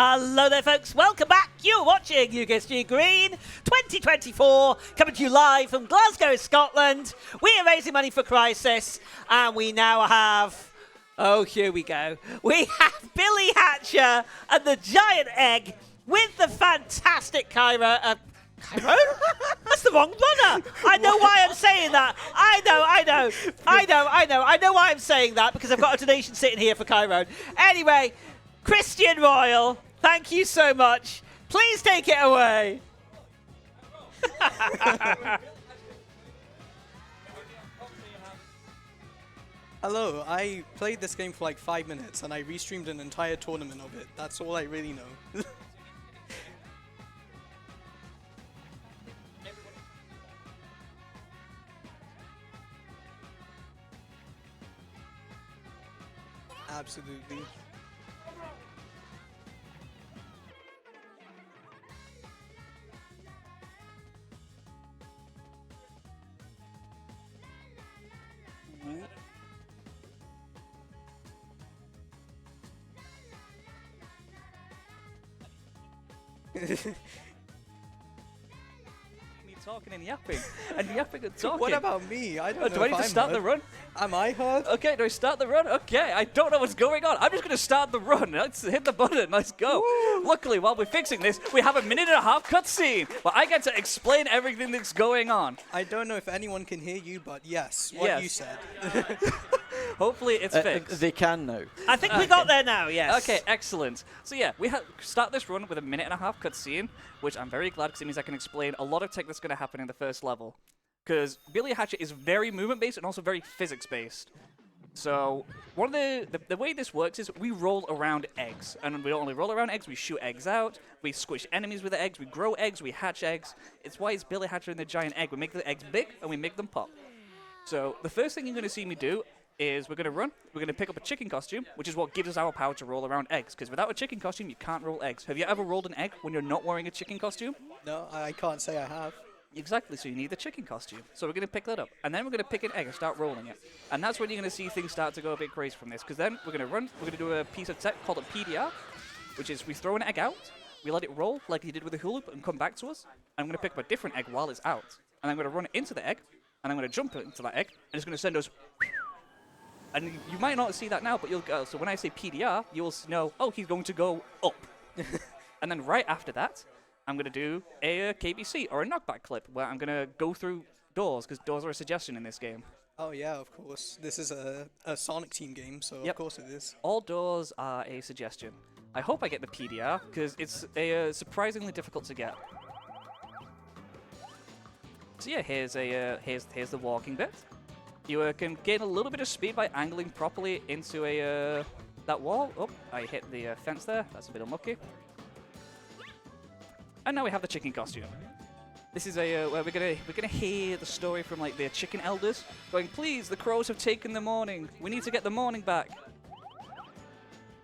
Hello there, folks. Welcome back. You're watching UKSG Green 2024, coming to you live from Glasgow, Scotland. We are raising money for Crisis, and we now have... Oh, here we go. We have Billy Hatcher and the Giant Egg with the fantastic Kyra. Kyro? That's the wrong runner. I know why I'm saying that. I know why I'm saying that, because I've got a donation sitting here for Kyro. Anyway, Christian Royle, thank you so much. Please take it away. Hello, I played this game for like 5 minutes and I restreamed an entire tournament of it. That's all I really know. Absolutely. Me talking and yapping, and yapping and talking. What about me? I don't know. Do I need to start the run? Am I heard? Okay, do I start the run? Okay, I don't know what's going on. I'm just going to start the run. Let's hit the button. Let's go. Woo. Luckily, while we're fixing this, we have a 1.5-minute cutscene where I get to explain everything that's going on. I don't know if anyone can hear you, but yes, what you said. Hopefully it's fixed. They can now. I think we got there now, yes. Okay, excellent. So yeah, we start this run with a 1.5-minute cutscene, which I'm very glad because it means I can explain a lot of tech that's going to happen in the first level. Because Billy Hatcher is very movement-based and also very physics-based. So one of the way this works is we roll around eggs, and we don't only roll around eggs, we shoot eggs out, we squish enemies with the eggs, we grow eggs, we hatch eggs. It's why it's Billy Hatcher and the Giant Egg. We make the eggs big and we make them pop. So the first thing you're going to see me do is we're going to run, we're going to pick up a chicken costume, which is what gives us our power to roll around eggs, because without a chicken costume, you can't roll eggs. Have you ever rolled an egg when you're not wearing a chicken costume? No, I can't say I have. Exactly, so you need the chicken costume. So we're going to pick that up, and then we're going to pick an egg and start rolling it. And that's when you're going to see things start to go a bit crazy from this, because then we're going to run, we're going to do a piece of tech called a PDR, which is we throw an egg out, we let it roll like you did with the hula hoop and come back to us, and I'm going to pick up a different egg while it's out. And I'm going to run it into the egg, and I'm going to jump into that egg, and it's going to send us... And you might not see that now, but you'll go. So when I say PDR, you'll know, oh, he's going to go up. And then right after that, I'm going to do a KBC, or a knockback clip, where I'm going to go through doors, because doors are a suggestion in this game. Oh yeah, of course. This is a Sonic Team game, so Yep. of course it is. All doors are a suggestion. I hope I get the PDR, because it's surprisingly difficult to get. So yeah, here's the walking bit. You can gain a little bit of speed by angling properly into that wall. Oh, I hit the fence there. That's a bit unlucky. And now we have the chicken costume. This is where we're gonna hear the story from like the chicken elders going, "Please, the crows have taken the morning. We need to get the morning back."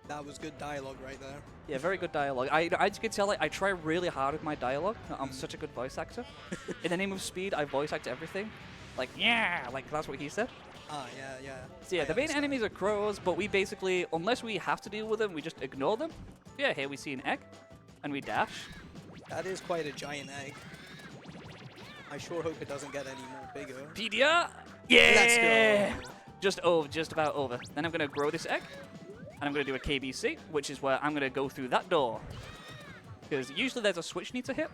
That was good dialogue right there. Yeah, very good dialogue. As you can tell, I try really hard with my dialogue. I'm such a good voice actor. In the name of speed, I voice act everything. Like, yeah, like that's what he said. Ah, yeah. So yeah, the main enemies are crows, but we basically, unless we have to deal with them, we just ignore them. Yeah, here we see an egg, and we dash. That is quite a giant egg. I sure hope it doesn't get any more bigger. PDR! Yeah! Let's go. Just about over. Then I'm gonna grow this egg, and I'm gonna do a KBC, which is where I'm gonna go through that door. Because usually there's a switch need to hit.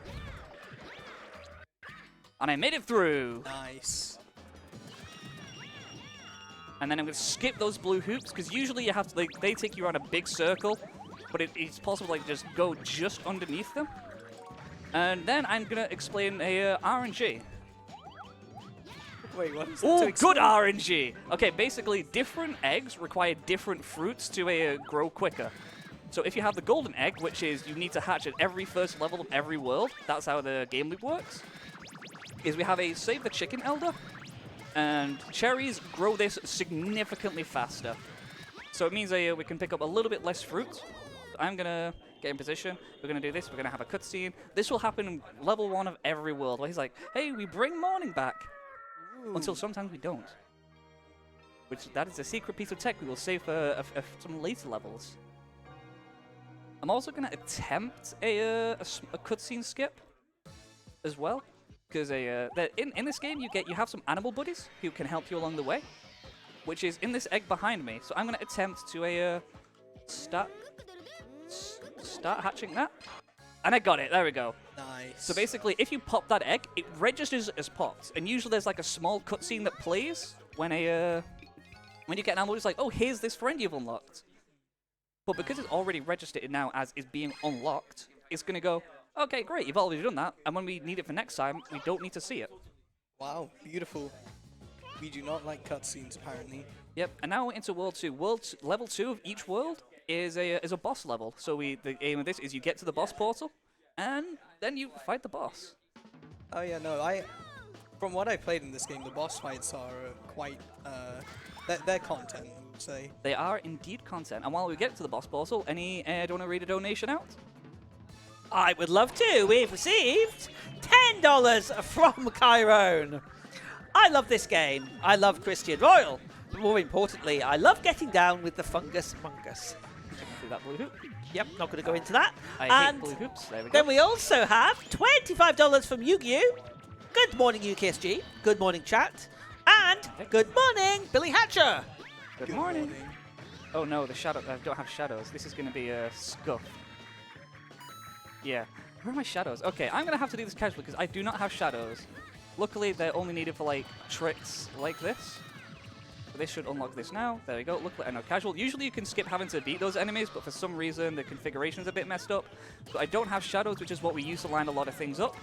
And I made it through. Nice. And then I'm going to skip those blue hoops, because usually you have to, like, they take you around a big circle, but it's possible to like just go just underneath them. And then I'm going to explain a RNG. Wait, what is that? Oh, good RNG! Okay, basically, different eggs require different fruits to grow quicker. So if you have the golden egg, which is you need to hatch at every first level of every world, that's how the game loop works. Is we have a Save the Chicken Elder, and cherries grow this significantly faster. So it means we can pick up a little bit less fruit. So I'm going to get in position. We're going to do this. We're going to have a cutscene. This will happen in level 1 of every world, where he's like, hey, we bring morning back. Ooh. Until sometimes we don't. That is a secret piece of tech we will save for some later levels. I'm also going to attempt a cutscene skip as well, because in this game you have some animal buddies who can help you along the way, which is in this egg behind me. So I'm going to attempt to start hatching that, and I got it. There we go. Nice. So basically, if you pop that egg, it registers as popped, and usually there's like a small cutscene that plays when you get an animal. It's like, oh, here's this friend you've unlocked. But because it's already registered now as is being unlocked, it's going to go, okay, great, you've already done that, and when we need it for next time, we don't need to see it. Wow, beautiful. We do not like cutscenes, apparently. Yep, and now we're into World 2. Level 2 of each world is a boss level. So the aim of this is you get to the boss portal, and then you fight the boss. Oh yeah, no, from what I played in this game, the boss fights are quite, they're content, I would say. They are indeed content. And while we get to the boss portal, do you want to read a donation out? I would love to. We've received $10 from Chiron. I love this game. I love Christian Royle. But more importantly, I love getting down with the fungus mungus. Do that blue hoop. Yep, not going to go into that. I hate blue hoops. There we go. Then we also have $25 from Yu-Gi-Oh! Good morning, UKSG. Good morning, chat. And good morning, Billy Hatcher. Good morning. Oh no, the shadow. I don't have shadows. This is going to be a scuff. Yeah. Where are my shadows? Okay, I'm going to have to do this casually because I do not have shadows. Luckily, they're only needed for like tricks like this. But this should unlock this now. There we go. Luckily, I know casual. Usually you can skip having to beat those enemies, but for some reason the configuration is a bit messed up. But I don't have shadows, which is what we use to line a lot of things up.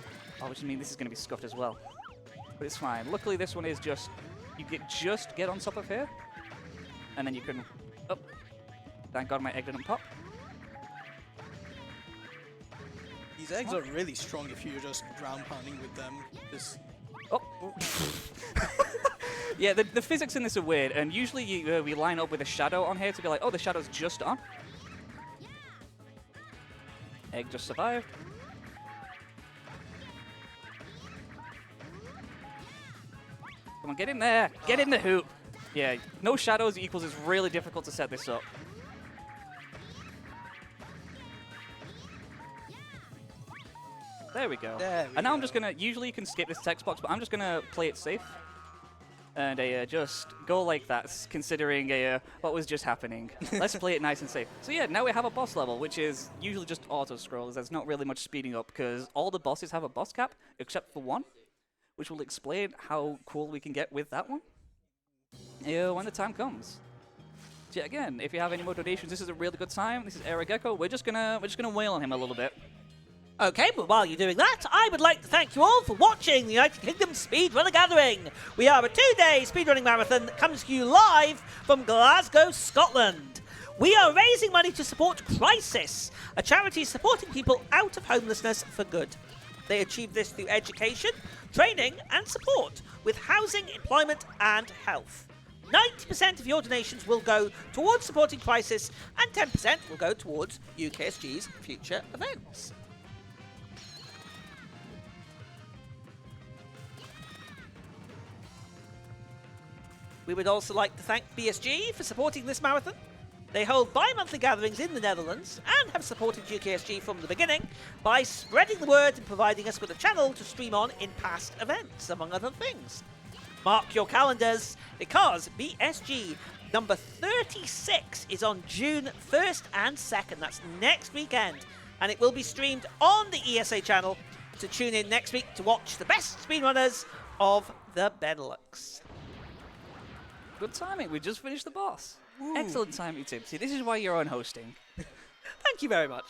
Oh, which means this is going to be scuffed as well. But it's fine. Luckily, this one is just just get on top of here, and then you can. Oh, thank God my egg didn't pop. These eggs are really strong if you're just ground pounding with them. Oh. Yeah, the physics in this are weird, and usually we line up with a shadow on here to be like, oh, the shadow's just on. Egg just survived. Come on, get in there. Get in the hoop. Yeah, no shadows equals it's really difficult to set this up. There we go. And now I'm just going to, usually you can skip this text box, but I'm just going to play it safe. And just go like that, considering what was just happening. Let's play it nice and safe. So yeah, now we have a boss level, which is usually just auto-scrolls. There's not really much speeding up, because all the bosses have a boss cap, except for one, which will explain how cool we can get with that one when the time comes. So yeah, again, if you have any more donations, this is a really good time. This is Eragecko. We're just gonna wail on him a little bit. Okay, but while you're doing that, I would like to thank you all for watching the United Kingdom Speedrunner Gathering. We are a 2-day speedrunning marathon that comes to you live from Glasgow, Scotland. We are raising money to support Crisis, a charity supporting people out of homelessness for good. They achieve this through education, training and support with housing, employment and health. 90% of your donations will go towards supporting Crisis and 10% will go towards UKSG's future events. We would also like to thank BSG for supporting this marathon. They hold bi-monthly gatherings in the Netherlands and have supported UKSG from the beginning by spreading the word and providing us with a channel to stream on in past events, among other things. Mark your calendars, because BSG number 36 is on June 1st and 2nd. That's next weekend. And it will be streamed on the ESA channel. So tune in next week to watch the best speedrunners of the Benelux. Good timing. We just finished the boss. Ooh. Excellent timing, Tim. See, this is why you're on hosting. Thank you very much.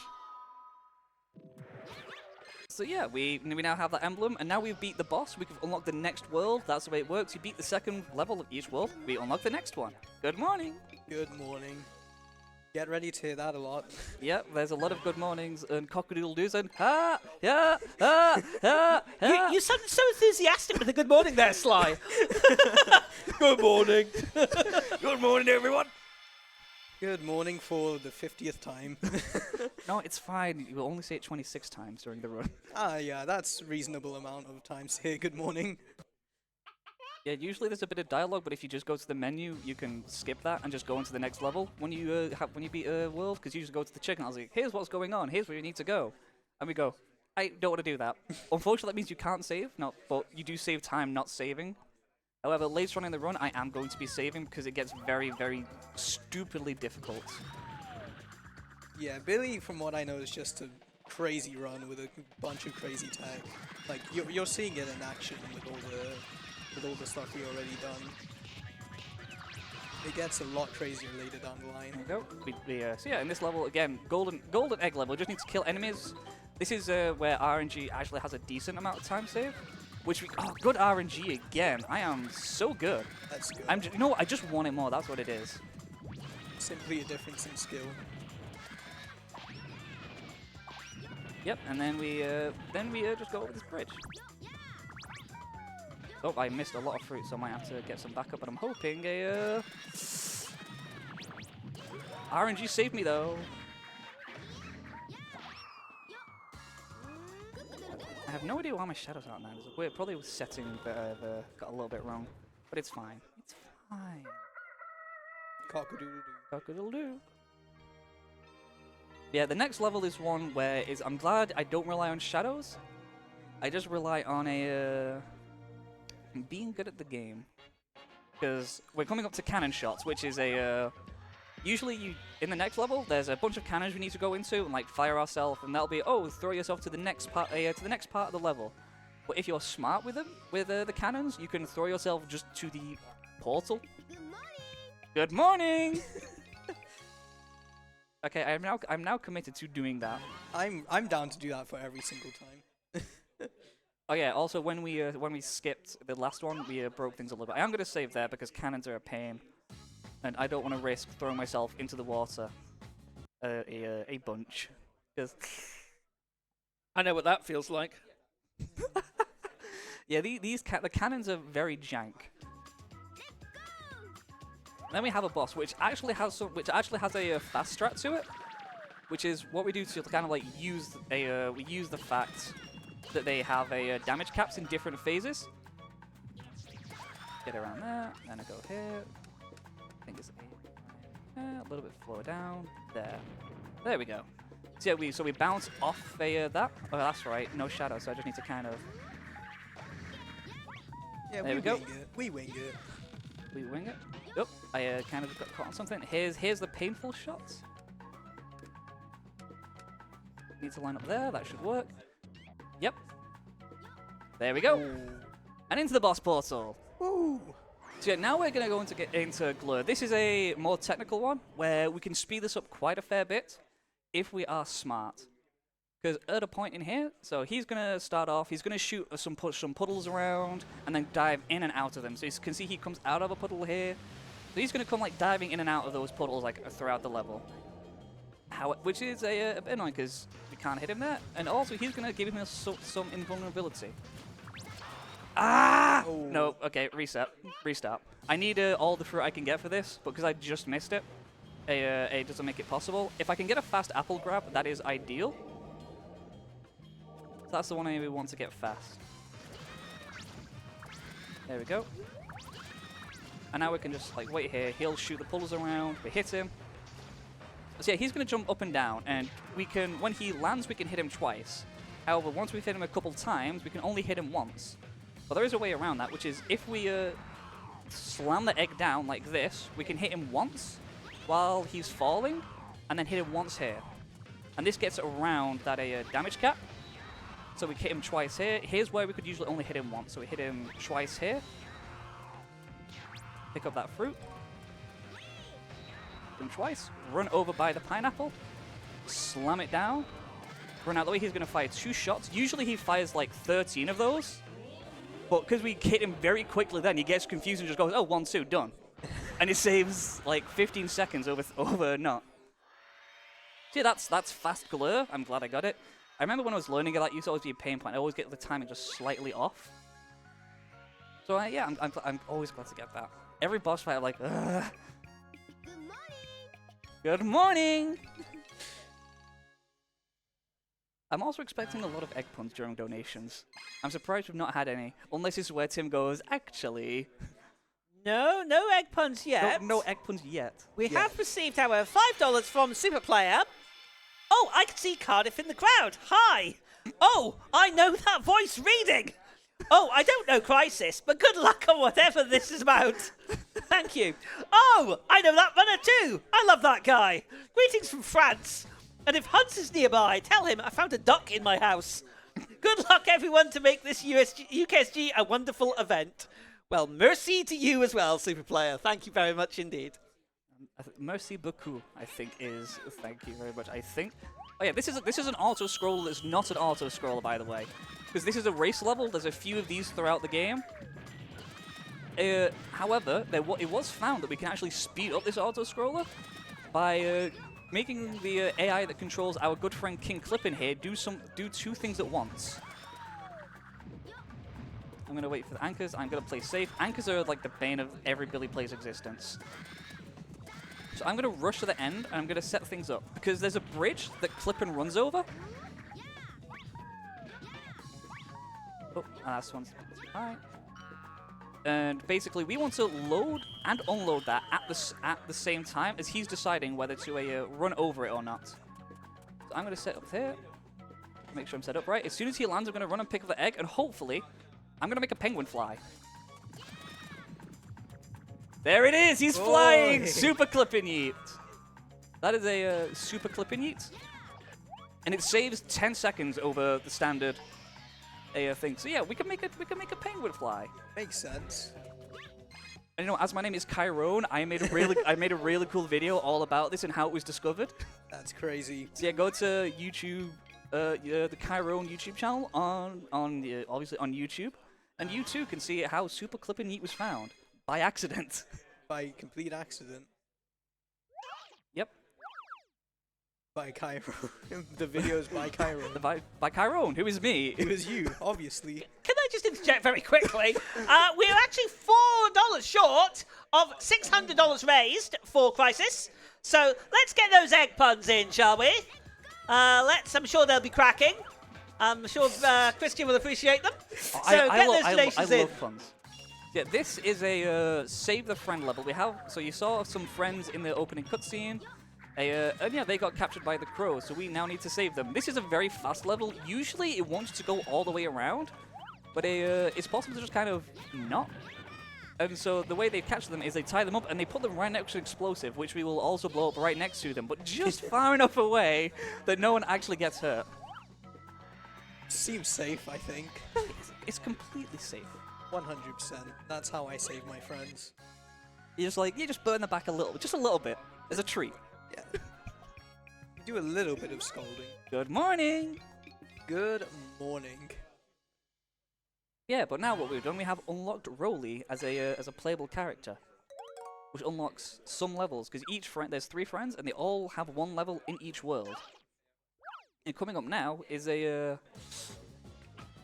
So yeah, we now have that emblem, and now we've beat the boss. We can unlock the next world. That's the way it works. You beat the second level of each world, we unlock the next one. Good morning. Good morning. Get ready to hear that a lot. Yep, there's a lot of good mornings and cock-a-doodle-doos and ha. You sounded so enthusiastic with the good morning there, Sly. Good morning. Good morning, everyone. Good morning for the 50th time. No, it's fine. You will only say it 26 times during the run. Ah, yeah, that's a reasonable amount of times to hear good morning. Yeah, usually there's a bit of dialogue, but if you just go to the menu, you can skip that and just go into the next level when you beat a world. Because you just go to the chicken. I was like, here's what's going on. Here's where you need to go, and we go. I don't want to do that. Unfortunately, that means you can't save. No, but you do save time not saving. However, later on in the run, I am going to be saving because it gets very, very stupidly difficult. Yeah, Billy, from what I know, is just a crazy run with a bunch of crazy tech. Like you're seeing it in action with all the stuff we already done. It gets a lot crazier later down the line. There we go. So yeah, in this level again, golden egg level. Just need to kill enemies. This is where RNG actually has a decent amount of time save. Which good RNG again. I am so good. That's good. You know what? I just want it more. That's what it is. Simply a difference in skill. Yep, and then we just go over this bridge. Oh, I missed a lot of fruit, so I might have to get some backup. But I'm hoping a RNG saved me though. I have no idea why my shadows aren't there. There's a weird, probably with setting got a little bit wrong, but it's fine. It's fine. Cock-a-doodle-doo. Cock-a-doodle-doo. Yeah, the next level is one where I'm glad I don't rely on shadows. I just rely on being good at the game. Because we're coming up to cannon shots, which is usually in the next level, there's a bunch of cannons we need to go into and like fire ourselves, and that'll be throw yourself to the next part of the level. But if you're smart with them, with the cannons, you can throw yourself just to the portal. Good morning. Okay, I'm now committed to doing that. I'm down to do that for every single time. Oh yeah, also when we skipped the last one, we broke things a little bit. I am going to save there because cannons are a pain. And I don't want to risk throwing myself into the water a bunch. Cause I know what that feels like. yeah, the cannons are very jank. Then we have a boss which actually has a fast strat to it, which is what we do to kind of like use the fact that they have damage caps in different phases. Get around there, then I go here. I think it's a little bit further down. There we go. So yeah, we bounce off that. Oh, that's right. No shadow, so I just need to kind of. Yeah, there we go. We wing it. We wing it. Oh, I kind of got caught on something. Here's the painful shots. Need to line up there. That should work. Yep. There we go. Ooh. And into the boss portal. Ooh. So yeah, now we're going to go into Glur. This is a more technical one where we can speed this up quite a fair bit if we are smart. Because at a point in here, so he's going to start off, he's going to shoot some puddles around and then dive in and out of them. So you can see he comes out of a puddle here. So he's going to come like diving in and out of those puddles like throughout the level. Which is a bit annoying because we can't hit him there. And also he's going to give him some invulnerability. Ah! Oh. No, okay, restart. I need all the fruit I can get for this, but because I just missed it, it doesn't make it possible. If I can get a fast apple grab, that is ideal. So that's the one I want to get fast. There we go. And now we can just like wait here. He'll shoot the puddles around. We hit him. So yeah, he's going to jump up and down, and we can, when he lands, we can hit him twice. However, once we've hit him a couple times, we can only hit him once. But there is a way around that, which is if we slam the egg down like this, we can hit him once while he's falling, and then hit him once here. And this gets around that damage cap. So we hit him twice here. Here's where we could usually only hit him once. So we hit him twice here. Pick up that fruit. Hit him twice. Run over by the pineapple. Slam it down. Run out the way. He's going to fire 2 shots. Usually he fires like 13 of those. But because we hit him very quickly then, he gets confused and just goes, oh, 1, 2, done. And it saves like 15 seconds over not. See, that's fast Glur. I'm glad I got it. I remember when I was learning it, that used to always be a pain point. I always get the timing just slightly off. So yeah, I'm always glad to get that. Every boss fight, I'm like, ugh. Good morning. Good morning. I'm also expecting a lot of egg puns during donations. I'm surprised we've not had any, unless it's where Tim goes, actually. No egg puns yet. No egg puns yet. We have received, however, $5 from Super Player. Oh, I can see Cardiff in the crowd. Hi. Oh, I know that voice reading. Oh, I don't know Crisis, but good luck on whatever this is about. Thank you. Oh, I know that runner too. I love that guy. Greetings from France. And if Hunts is nearby, tell him I found a duck in my house. Good luck, everyone, to make this UKSG a wonderful event. Well, mercy to you as well, Super Player. Thank you very much indeed. Merci beaucoup, I think is. Thank you very much. I think. Oh yeah, this is an auto scroll. That's not an auto scroller, by the way, because this is a race level. There's a few of these throughout the game. However, it was found that we can actually speed up this auto scroller by making the AI that controls our good friend King Clippin here do two things at once. I'm gonna wait for the anchors. I'm gonna play safe. Anchors are like the bane of every Billy player's existence. So I'm going to rush to the end, and I'm going to set things up. Because there's a bridge that Clippin runs over. Oh, last one's... Alright. And basically, we want to load and unload that at the same time as he's deciding whether to run over it or not. So I'm going to set up here. Make sure I'm set up right. As soon as he lands, I'm going to run and pick up the egg, and hopefully, I'm going to make a penguin fly. There it is! He's flying! Super Clippin' Yeet! That is a Super Clippin' Yeet. And it saves 10 seconds over the standard thing. So yeah, we can make a penguin fly. Makes sense. And you know, as my name is Kyrone, I made a really cool video all about this and how it was discovered. That's crazy. So yeah, go to YouTube, the Kyrone YouTube channel obviously on YouTube, and you too can see how Super Clippin' Yeet was found. By accident. By complete accident. Yep. By Cairo. The video's by Cairo. By Kyrone, who is me. It was you, obviously. Can I just interject very quickly? We're actually $4 short of $600 raised for Crisis. So let's get those egg puns in, shall we? I'm sure they'll be cracking. I'm sure Christian will appreciate them. I donations in. love puns. Yeah, this is a save the friend level. So you saw some friends in the opening cutscene, and yeah, they got captured by the crows, so we now need to save them. This is a very fast level. Usually it wants to go all the way around, but it's possible to just kind of not. And so the way they catch them is they tie them up and they put them right next to an explosive, which we will also blow up right next to them, but just far enough away that no one actually gets hurt. Seems safe, I think. It's completely safe. 100%. That's how I save my friends. You just burn the back a little bit, just a little bit, as a treat. Yeah. Do a little bit of scolding. Good morning. Good morning. Yeah, but now what we've done, we have unlocked Royle as a playable character, which unlocks some levels because there's 3 friends and they all have 1 level in each world. And coming up now is a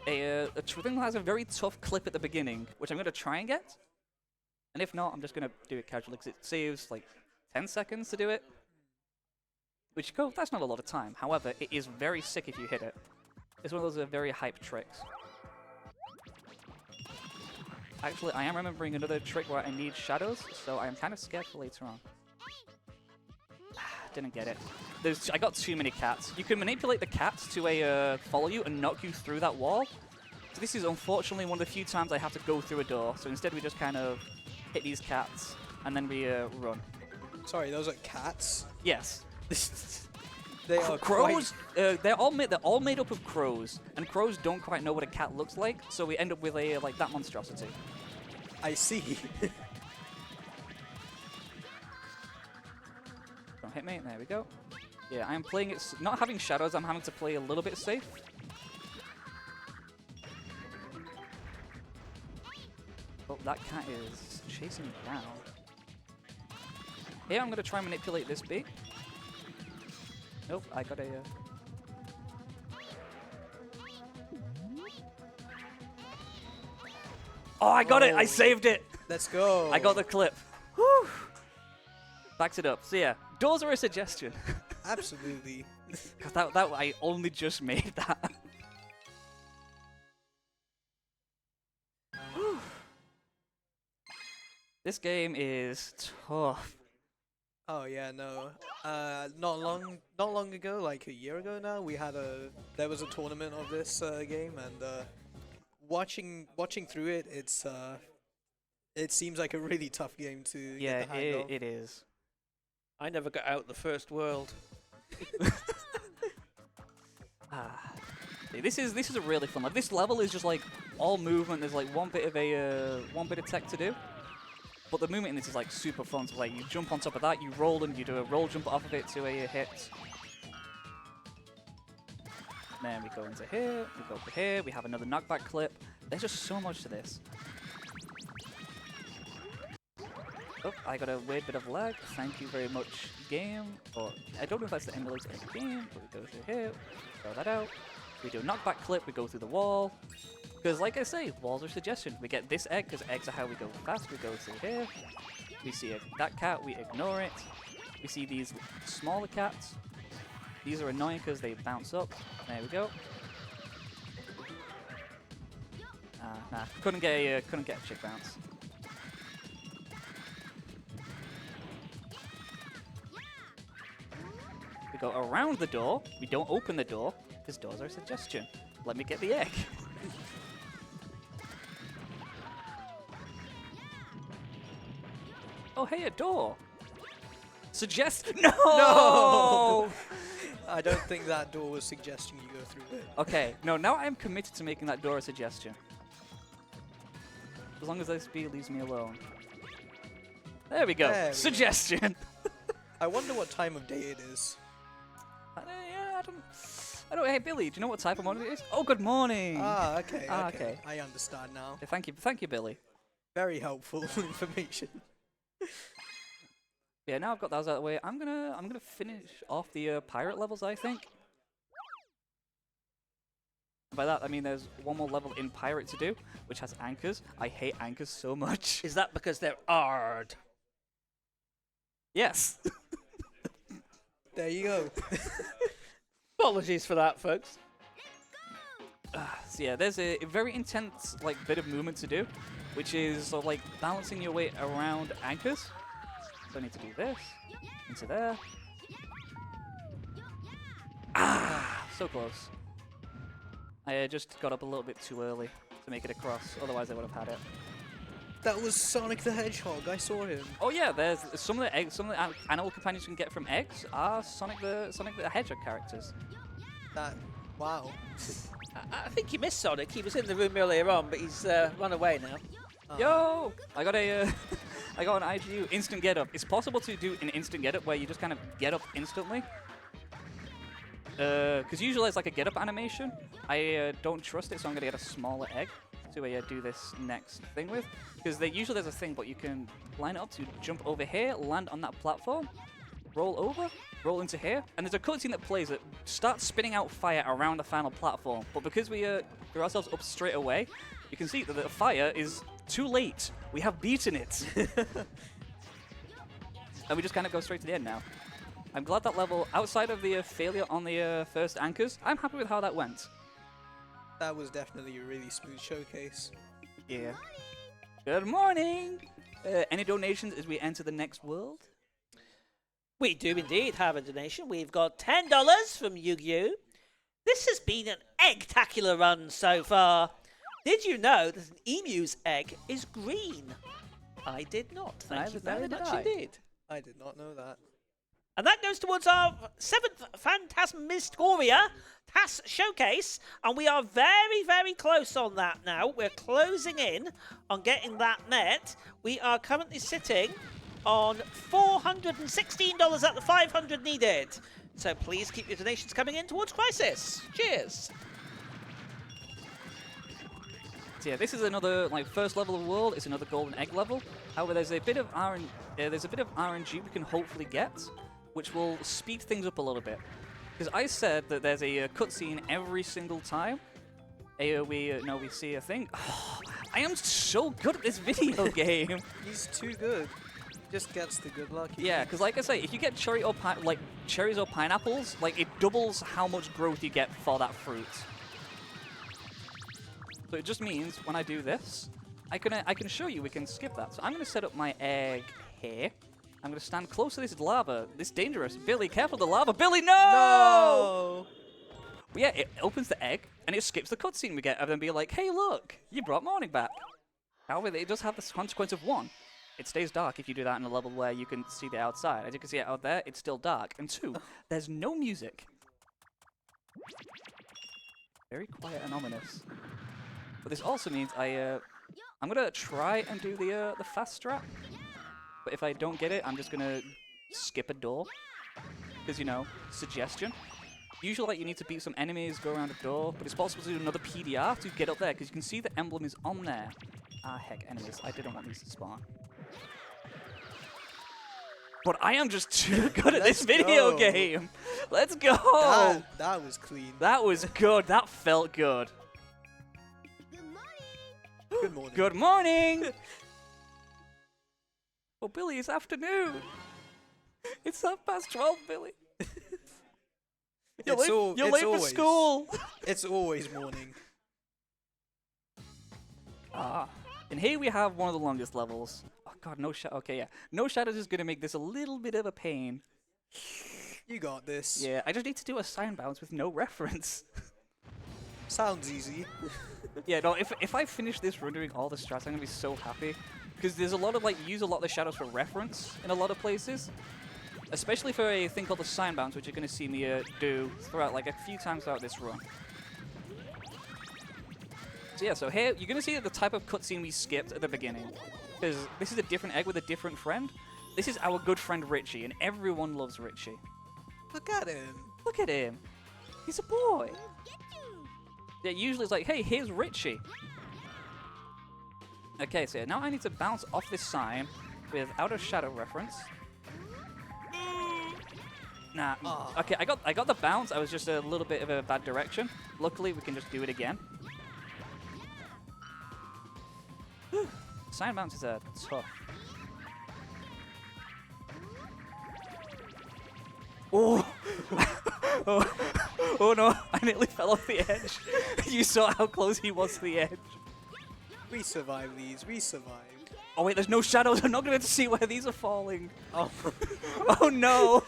thing that has a very tough clip at the beginning, which I'm going to try and get. And if not, I'm just going to do it casually because it saves like 10 seconds to do it. Which, that's not a lot of time. However, it is very sick if you hit it. It's one of those very hype tricks. Actually, I am remembering another trick where I need shadows, so I am kind of scared for later on. Didn't get it. I got too many cats. You can manipulate the cats to follow you and knock you through that wall. So this is unfortunately one of the few times I have to go through a door. So instead we just kind of hit these cats and then we run. Sorry, those are cats? Yes. They are crows. They're all made up of crows, and crows don't quite know what a cat looks like. So we end up with like that monstrosity. I see. Don't hit me. There we go. Yeah, I'm playing it. Not having shadows, I'm having to play a little bit safe. Oh, that cat is chasing me down. Here, I'm going to try and manipulate this bee. Nope, I got a... Oh, I got it! I saved it! Let's go. I got the clip. Whew. Backs it up. So yeah, doors are a suggestion. Absolutely. Because that I only just made that. Whew. This game is tough. Oh yeah, no. Not long ago, like a year ago now, there was a tournament of this game, and watching through it, it seems like a really tough game to get the hang of. It is. I never got out the first world. This is a really fun level. This level is just like all movement. There's like one bit of tech to do, but the movement in this is like super fun. So like you jump on top of that, you roll and you do a roll jump off of it to a hit. Then we go into here, we go over here. We have another knockback clip. There's just so much to this. Oh, I got a weird bit of lag. Thank you very much, game. Or I don't know if that's the emulator in the game, but we go through here, throw that out. We do a knockback clip, we go through the wall. Because like I say, walls are suggestion. We get this egg, because eggs are how we go fast. We go through here. We see that cat, we ignore it. We see these smaller cats. These are annoying because they bounce up. There we go. Nah, couldn't get a chick bounce. We go around the door. We don't open the door because doors are a suggestion. Let me get the egg. Oh, hey, a door. Suggest. No! No! I don't think that door was suggesting you go through it. Okay, no, now I'm committed to making that door a suggestion. As long as this bee leaves me alone. There we go. There we Suggestion. I wonder what time of day it is. Yeah, I don't. Hey, Billy, do you know what type of morning it is? Oh, good morning. Ah, okay, Ah, okay. okay. I understand now. Thank you, Billy. Very helpful information. Yeah, now I've got those out of the way. I'm gonna finish off the pirate levels, I think. By that I mean there's one more level in pirate to do, which has anchors. I hate anchors so much. Is that because they're hard? Yes. There you go. Apologies for that, folks. So yeah, there's a very intense like bit of movement to do, which is sort of like balancing your way around anchors. So I need to do this into there. So close. I just got up a little bit too early to make it across. Otherwise, I would have had it. That was Sonic the Hedgehog. I saw him. Oh yeah, there's some of the eggs, some of the animal companions you can get from eggs are Sonic the Hedgehog characters. Wow. I think you missed Sonic. He was in the room earlier on, but he's run away now. Yo, I got an IGU instant get up. It's possible to do an instant get up where you just kind of get up instantly. Because usually it's like a get up animation. I don't trust it, so I'm gonna get a smaller egg to do this next thing with. Because usually there's a thing, but you can line it up to jump over here, land on that platform, roll over, roll into here, and there's a cutscene that plays that starts spinning out fire around the final platform. But because we threw ourselves up straight away, you can see that the fire is too late. We have beaten it. And we just kind of go straight to the end now. I'm glad that level, outside of the failure on the first anchors, I'm happy with how that went. That was definitely a really smooth showcase. Yeah. Good morning! Any donations as we enter the next world? We do indeed have a donation. We've got $10 from Yu-Gi-Oh! This has been an egg-tacular run so far. Did you know that an emu's egg is green? I did not. Thank you very much indeed. I did not know that. And that goes towards our 7th Phantasmagoria TAS showcase. And we are very, very close on that now. We're closing in on getting that net. We are currently sitting on $416 at the 500 needed. So please keep your donations coming in towards Crisis. Cheers. So yeah, this is another first level of the world. It's another golden egg level. However, there's a bit of RNG we can hopefully get, which will speed things up a little bit. Because I said that there's a cutscene every single time we see a thing. Oh, I am so good at this video game. He's too good. Just gets the good luck. Yeah, because like I say, if you get cherries or pineapples, like it doubles how much growth you get for that fruit. So it just means when I do this, I can show you we can skip that. So I'm gonna set up my egg here. I'm gonna stand close to this lava. This dangerous. Billy, careful of the lava. Billy, no! No! But yeah, it opens the egg and it skips the cutscene we get of them being like, hey, look, you brought morning back. However, it does have this consequence of 1. It stays dark if you do that in a level where you can see the outside. As you can see out there, it's still dark. And 2, there's no music. Very quiet and ominous. But this also means I'm gonna try and do the fast strat. But if I don't get it, I'm just gonna skip a door. Because, you know, suggestion. Usually, like, you need to beat some enemies, go around a door, but it's possible to do another PDR to get up there, because you can see the emblem is on there. Ah, heck, enemies. I didn't want these to spawn. But I am just too good at this video game. Let's go. That was clean. That was good. That felt good. Good morning. Good morning. Oh, Billy, it's afternoon. It's 12:30, Billy. You're late for school. It's always morning. Ah. And here we have one of the longest levels. Oh god, no shadow. Okay, yeah. No shadows is going to make this a little bit of a pain. You got this. Yeah, I just need to do a sign bounce with no reference. Sounds easy. Yeah, no, if I finish this run doing all the strats, I'm going to be so happy. Because there's a lot of, like, you use a lot of the shadows for reference in a lot of places. Especially for a thing called the sign bounce, which you're going to see me do throughout, like, a few times throughout this run. So yeah, so here, you're going to see the type of cutscene we skipped at the beginning. Because this is a different egg with a different friend. This is our good friend Richie, and everyone loves Richie. Look at him. Look at him. He's a boy. Yeah, usually it's like, hey, here's Richie. Okay, so now I need to bounce off this sign without a shadow reference. Nah. Okay, I got the bounce. I was just a little bit of a bad direction. Luckily, we can just do it again. Sign bounces are tough. Oh. Oh no, I nearly fell off the edge. You saw how close he was to the edge. We survived these. We survived. Oh wait, there's no shadows. I'm not going to see where these are falling. Oh, Oh no.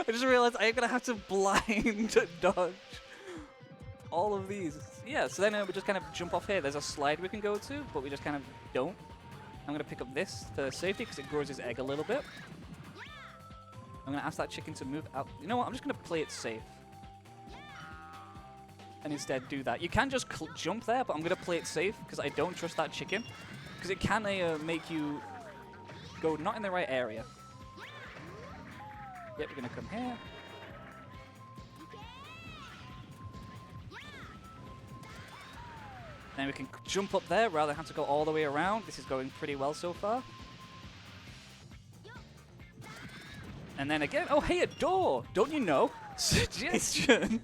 I just realized I'm going to have to blind dodge all of these. Yeah, so then we just kind of jump off here. There's a slide we can go to, but we just kind of don't. I'm going to pick up this for safety because it grows his egg a little bit. I'm going to ask that chicken to move out. You know what? I'm just going to play it safe. And instead do that. You can just jump there, but I'm going to play it safe because I don't trust that chicken. Because it can make you go not in the right area. Yep, we're going to come here. Then we can jump up there rather than have to go all the way around. This is going pretty well so far. And then again, oh hey, a door! Don't you know? Suggestion!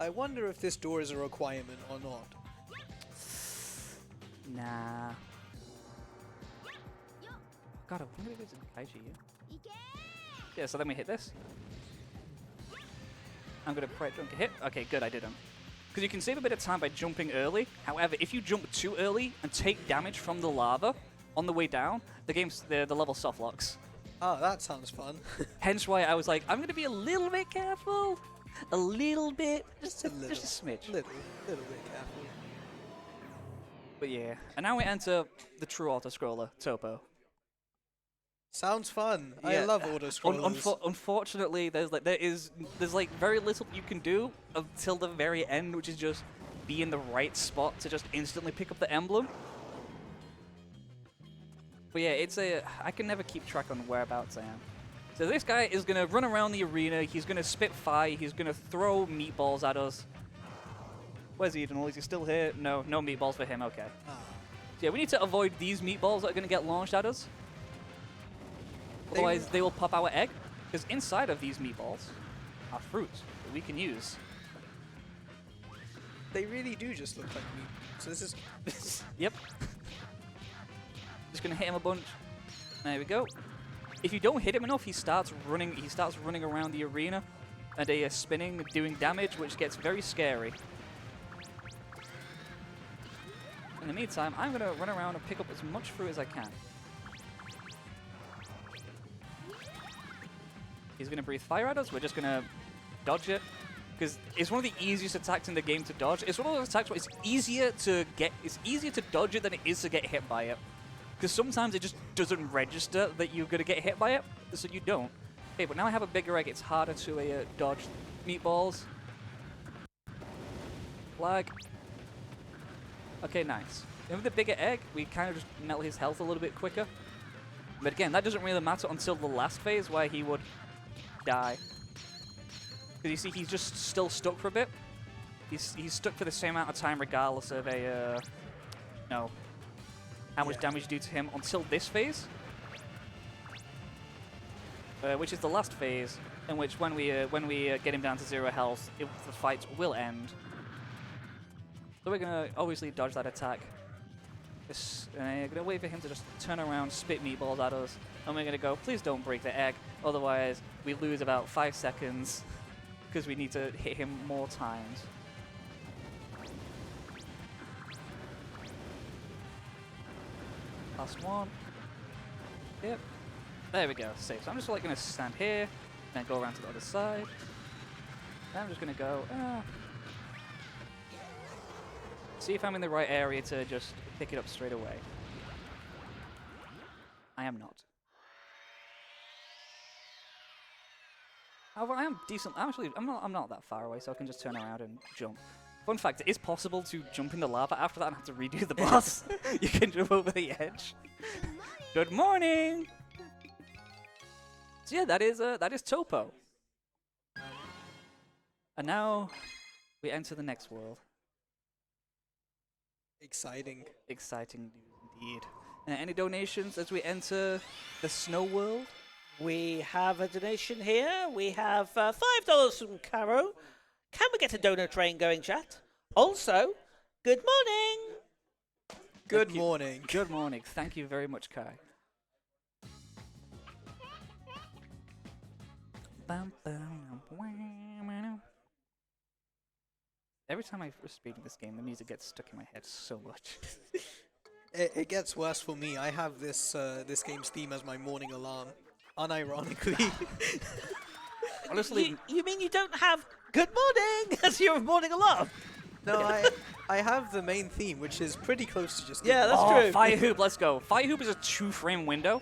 I wonder if this door is a requirement or not. Nah. God, I wonder if it's a kaiju here. Yeah, so then we hit this. I'm gonna pray don't get hit. Okay, good, I didn't. Because you can save a bit of time by jumping early. However, if you jump too early and take damage from the lava on the way down, the level soft locks. Oh, that sounds fun. Hence why I was like, I'm gonna be a little bit careful. A little bit. Just a smidge. Little bit careful. But yeah. And now we enter the true auto-scroller, Topo. Sounds fun. Yeah. I love auto-scrollers. Unfortunately, there's very little you can do until the very end, which is just be in the right spot to just instantly pick up the emblem. But yeah, I can never keep track on whereabouts I am. So this guy is gonna run around the arena. He's gonna spit fire. He's gonna throw meatballs at us. Where's Eden? Is he still here? No meatballs for him. Okay. Ah. So yeah, we need to avoid these meatballs that are gonna get launched at us. Otherwise, they will pop our egg. Because inside of these meatballs are fruit that we can use. They really do just look like meat. So this is... Yep. Just gonna hit him a bunch. There we go. If you don't hit him enough, he starts running. He starts running around the arena and spinning, doing damage, which gets very scary. In the meantime, I'm gonna run around and pick up as much fruit as I can. He's gonna breathe fire at us. We're just gonna dodge it because it's one of the easiest attacks in the game to dodge. It's one of those attacks where it's easier to dodge it than it is to get hit by it. Because sometimes it just doesn't register that you're going to get hit by it, so you don't. Okay, but now I have a bigger egg, it's harder to dodge meatballs. Flag. Okay, nice. And with the bigger egg, we kind of just melt his health a little bit quicker. But again, that doesn't really matter until the last phase where he would die. Because you see, he's just still stuck for a bit. He's stuck for the same amount of time regardless of how much damage you do to him until this phase, which is the last phase, in which when we get him down to 0 health, the fight will end. So we're gonna obviously dodge that attack. We're gonna wait for him to just turn around, spit meatballs at us, and we're gonna go, please don't break the egg, otherwise we lose about 5 seconds because we need to hit him more times. Last one. Yep. There we go. Safe. So I'm just like going to stand here, then go around to the other side. And I'm just going to go. See if I'm in the right area to just pick it up straight away. I am not. However, I am decent. I'm not that far away, so I can just turn around and jump. Fun fact, it is possible to jump in the lava after that and have to redo the boss. You can jump over the edge. Good morning! So yeah, that is Topo. And now we enter the next world. Exciting. Exciting indeed. Any donations as we enter the snow world? We have a donation here. We have $5 from Caro. Can we get a donor train going, chat? Also, good morning. Good morning. Good morning. Thank you very much, Kai. Every time I was reading this game, the music gets stuck in my head so much. It gets worse for me. I have this game's theme as my morning alarm, unironically. Honestly, you mean you don't have good morning as your morning alarm? No, I have the main theme, which is pretty close to just. Yeah, that's true. Fire hoop, let's go. Fire hoop is a 2-frame window.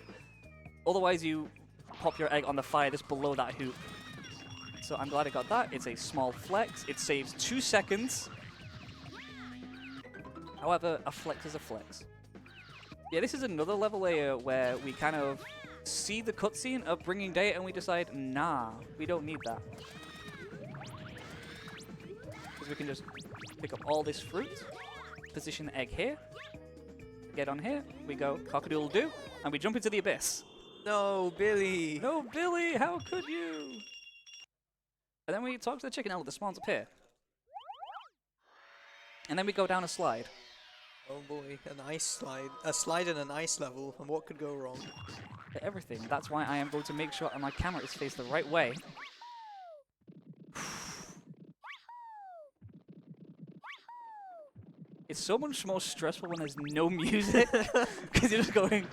Otherwise, you pop your egg on the fire just below that hoop. So I'm glad I got that. It's a small flex. It saves 2 seconds. However, a flex is a flex. Yeah, this is another level where we kind of see the cutscene of bringing day and we decide, nah, we don't need that. Because we can just pick up all this fruit, position the egg here, get on here, we go cock-a-doodle-doo, and we jump into the abyss. No, Billy. No, Billy, how could you? And then we talk to the chicken elder that spawns up here. And then we go down a slide. Oh boy, an ice slide. A slide in an ice level, and what could go wrong? Everything. That's why I am going to make sure my camera is faced the right way. It's so much more stressful when there's no music, because you're just going,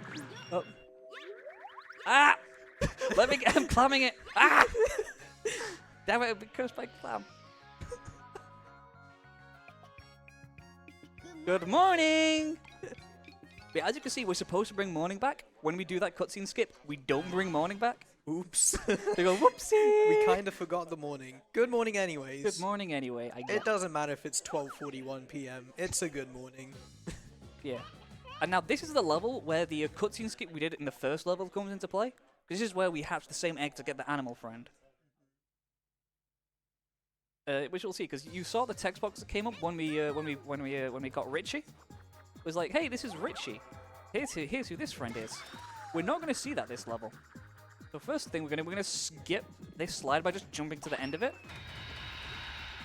oh. Ah! Let me get, I'm clamming it. Ah! Damn it, I've been cursed by clam. Good morning! But as you can see, we're supposed to bring morning back. When we do that cutscene skip, we don't bring morning back. Oops. They go, whoopsie! We kind of forgot the morning. Good morning anyways. Good morning anyway, I guess. It doesn't matter if it's 12:41 p.m. It's a good morning. Yeah. And now this is the level where the cutscene skip we did in the first level comes into play. This is where we hatch the same egg to get the animal friend. Which we'll see, because you saw the text box that came up when we got Richie. It was like, hey, this is Richie. Here's who this friend is. We're not going to see that this level. So first thing we're gonna skip this slide by just jumping to the end of it.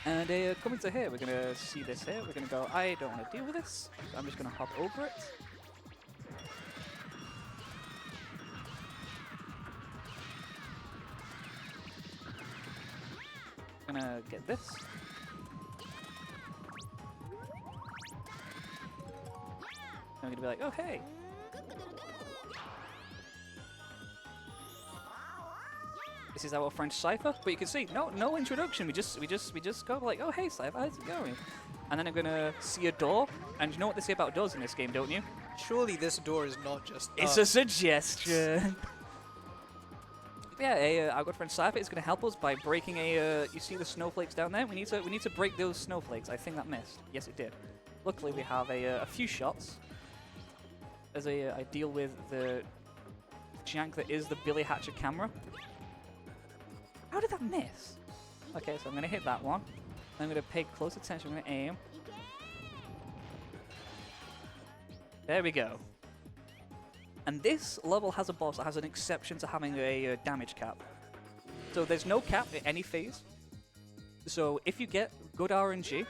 And coming to here, we're gonna see this here. We're gonna go, I don't want to deal with this. So I'm just gonna hop over it. Gonna get this. I'm gonna be like, oh hey. This is our French cipher, but you can see no introduction. We just go like, oh hey cipher, how's it going? And then I'm gonna see a door, and you know what they say about doors in this game, don't you? Surely this door is not just. It's a suggestion. Yeah, our good friend Cipher is gonna help us by breaking a. You see the snowflakes down there? We need to break those snowflakes. I think that missed. Yes, it did. Luckily, we have a few shots. As I deal with the jank that is the Billy Hatcher camera. How did that miss? Okay, so I'm gonna hit that one. I'm gonna pay close attention. I'm gonna aim. There we go. And this level has a boss that has an exception to having a damage cap. So there's no cap at any phase. So if you get good RNG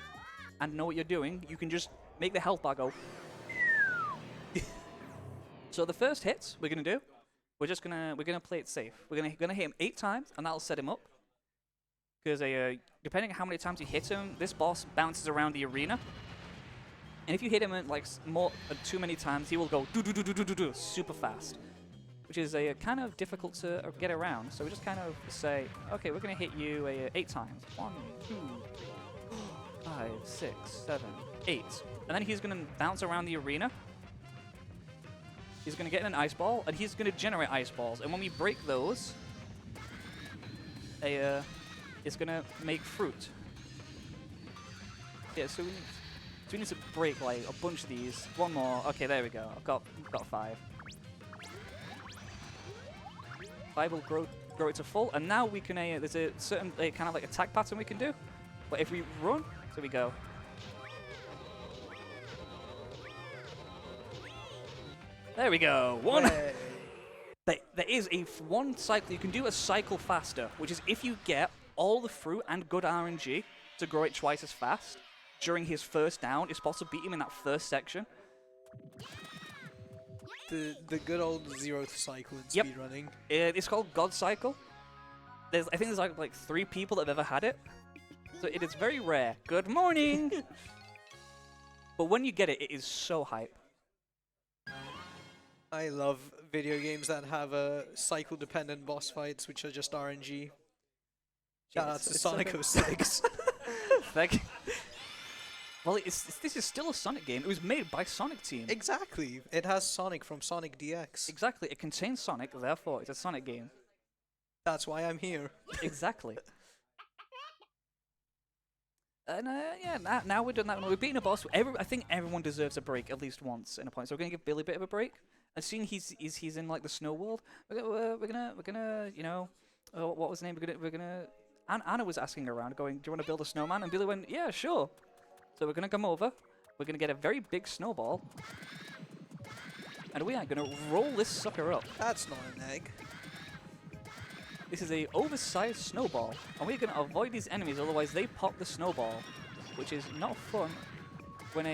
and know what you're doing, you can just make the health bar go. So the first hits we're gonna do, we're gonna play it safe. We're gonna hit him 8 times, and that'll set him up. Because depending on how many times you hit him, this boss bounces around the arena. And if you hit him like too many times, he will go do super fast, which is kind of difficult to get around. So we just kind of say, okay, we're gonna hit you 8 times. 1, 2, 5, 6, 7, 8, and then he's gonna bounce around the arena. He's gonna get in an ice ball, and he's gonna generate ice balls. And when we break those, it's gonna make fruit. Yeah, so we need to break like a bunch of these. One more. Okay, there we go. I've got 5. 5 will grow it to full, and now we can. There's a certain kind of like attack pattern we can do. But if we run, so we go. There we go. One. There is one cycle. You can do a cycle faster, which is if you get all the fruit and good RNG to grow it twice as fast. During his first down, it's possible to beat him in that first section. The good old 0th cycle in speedrunning. It's called God Cycle. I think there's like 3 people that have ever had it. So it is very rare. Good morning! But when you get it, it is so hype. I love video games that have cycle-dependent boss fights, which are just RNG. Shout out to Sonic 06. Thank you. Well, this is still a Sonic game. It was made by Sonic Team. Exactly. It has Sonic from Sonic DX. Exactly. It contains Sonic, therefore it's a Sonic game. That's why I'm here. Exactly. And yeah, now we're done that. We've beaten a boss. I think everyone deserves a break at least once in a point. So we're gonna give Billy a bit of a break. And seeing he's in like the snow world, we're gonna you know, what was the name? We're gonna. Anna was asking around, going, "Do you want to build a snowman?" And Billy went, "Yeah, sure." So we're gonna come over. We're gonna get a very big snowball, and we are gonna roll this sucker up. That's not an egg. This is a oversized snowball, and we're gonna avoid these enemies, otherwise they pop the snowball, which is not fun. When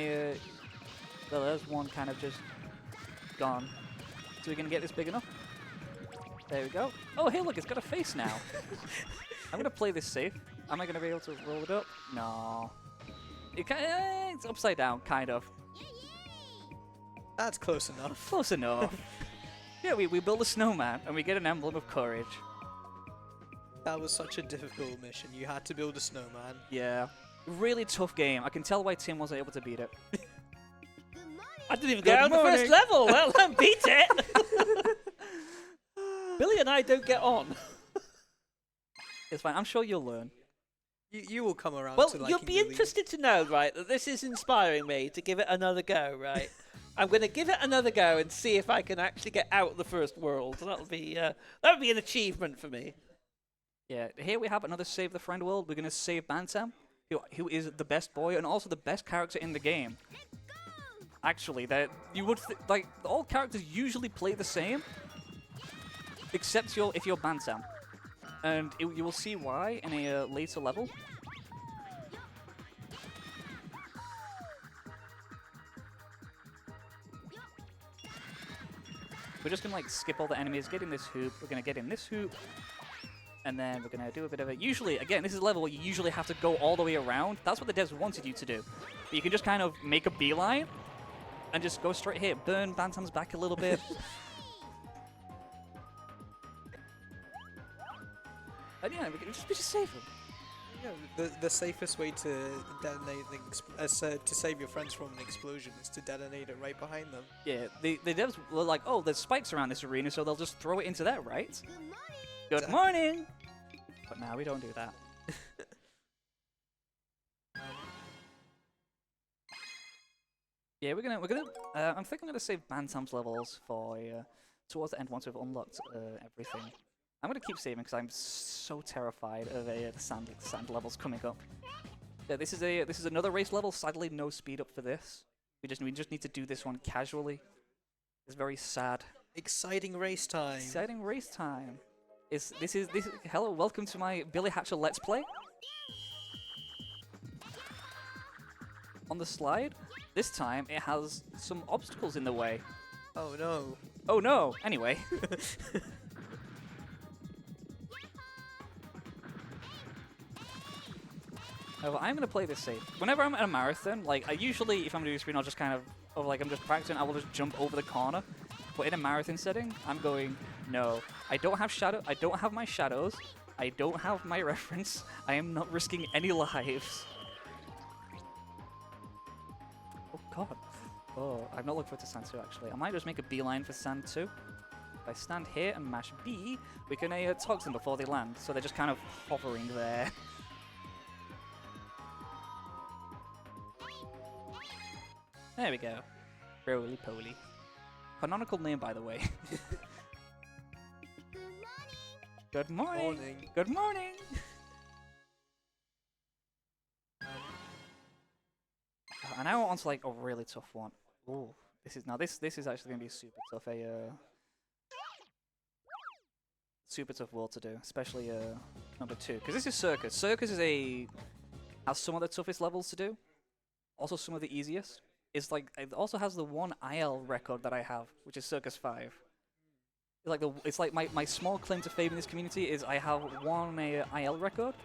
well, there's one kind of just gone. So we're gonna get this big enough. There we go. Oh, hey, look, it's got a face now. I'm gonna play this safe. Am I gonna be able to roll it up? No. It's upside down, kind of. That's close enough. Close enough. Yeah, we build a snowman, and we get an emblem of courage. That was such a difficult mission. You had to build a snowman. Yeah. Really tough game. I can tell why Tim wasn't able to beat it. I didn't even get out of the first level. Well, I beat it. Billy and I don't get on. It's fine. I'm sure you'll learn. You will come around Well, to liking you'll be Billy. interested to know, right, that this is inspiring me to give it another go, right? I'm going to give it another go and see if I can actually get out of the first world. That'll be an achievement for me. Yeah, here we have another Save the Friend world. We're going to save Bantam, who is the best boy and also the best character in the game. Actually, you would like all characters usually play the same, except if you're Bantam. And you will see why in a later level. We're just gonna like skip all the enemies, get in this hoop. We're gonna get in this hoop. And then we're going to do a bit of a... Usually, again, this is a level where you usually have to go all the way around. That's what the devs wanted you to do. But you can just kind of make a beeline and just go straight here. Burn Bantam's back a little bit. And yeah, we just save him. Yeah, the safest way to detonate to save your friends from an explosion is to detonate it right behind them. Yeah, the devs were like, oh, there's spikes around this arena, so they'll just throw it into that, right? Good morning! But now we don't do that. Yeah, we're gonna. I think I'm gonna save Bantam's levels for towards the end once we've unlocked everything. I'm gonna keep saving because I'm so terrified of the sand levels coming up. Yeah, this is another race level. Sadly, no speed up for this. We just need to do this one casually. It's very sad. Exciting race time. Exciting race time. This is hello, welcome to my Billy Hatcher Let's Play. On the slide, this time it has some obstacles in the way. Oh no. Oh no. Anyway. I'm gonna play this safe. Whenever I'm at a marathon, like I usually, if I'm doing a screen, I'll just kind of, like I'm just practicing, I will just jump over the corner. But in a marathon setting, I'm going, no, I don't have I don't have my shadows. I don't have my reference. I am not risking any lives. Oh god. Oh, I've not looked forward to Sand 2 actually. I might just make a beeline for Sand 2. If I stand here and mash B, we can tox them before they land. So they're just kind of hovering there. There we go. Roly-poly. Canonical name, by the way. Good morning. Good morning. And now on to like a really tough one. Ooh, this is actually gonna be super tough. Super tough world to do, especially number 2, because this is Circus. Circus has some of the toughest levels to do, also some of the easiest. It also has the one IL record that I have, which is Circus 5. It's like my small claim to fame in this community is I have one IL record.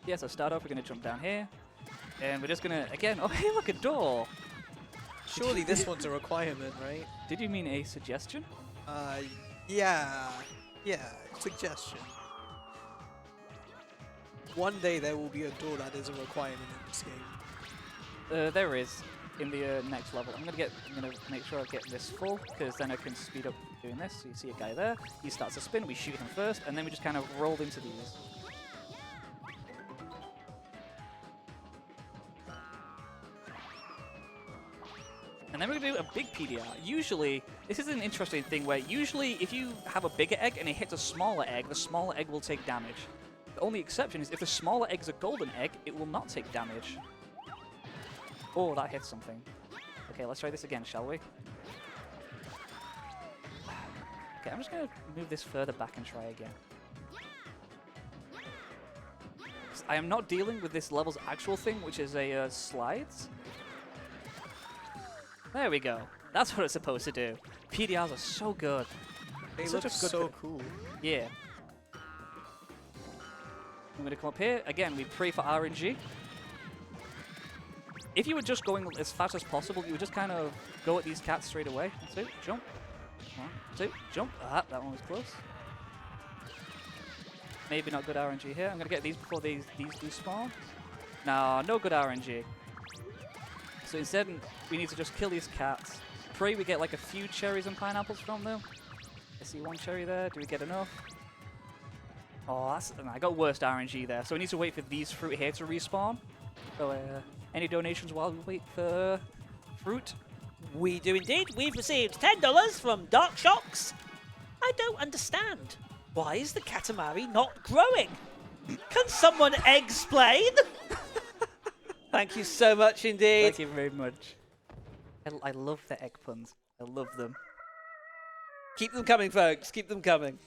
Yeah, so start off, we're gonna jump down here, and we're just gonna again. Oh hey, look, a door. Surely this one's a requirement, right? Did you mean a suggestion? Yeah, suggestion. One day there will be a door that is a requirement in this game. There is in the next level. I'm gonna make sure I get this full because then I can speed up doing this. So you see a guy there. He starts to spin. We shoot him first, and then we just kind of roll into these. And then we're going to do a big PDR. Usually, this is an interesting thing where usually if you have a bigger egg and it hits a smaller egg, the smaller egg will take damage. The only exception is if the smaller egg's a golden egg, it will not take damage. Oh, that hits something. Okay, let's try this again, shall we? Okay, I'm just going to move this further back and try again. I am not dealing with this level's actual thing, which is a slides. There we go. That's what it's supposed to do. PDRs are so good. They look so cool. Yeah. I'm going to come up here. Again, we pray for RNG. If you were just going as fast as possible, you would just kind of go at these cats straight away. 1, 2, jump. 1, 2, jump. Ah, that one was close. Maybe not good RNG here. I'm going to get these before these do spawn. No good RNG. So instead, we need to just kill these cats. Pray we get like a few cherries and pineapples from them. I see one cherry there. Do we get enough? Oh, I got worst RNG there. So we need to wait for these fruit here to respawn. So any donations while we wait for fruit? We do indeed. We've received $10 from Dark Shocks. I don't understand. Why is the Katamari not growing? Can someone explain? Thank you so much indeed. Thank you very much. I love the egg puns. I love them. Keep them coming, folks. Keep them coming.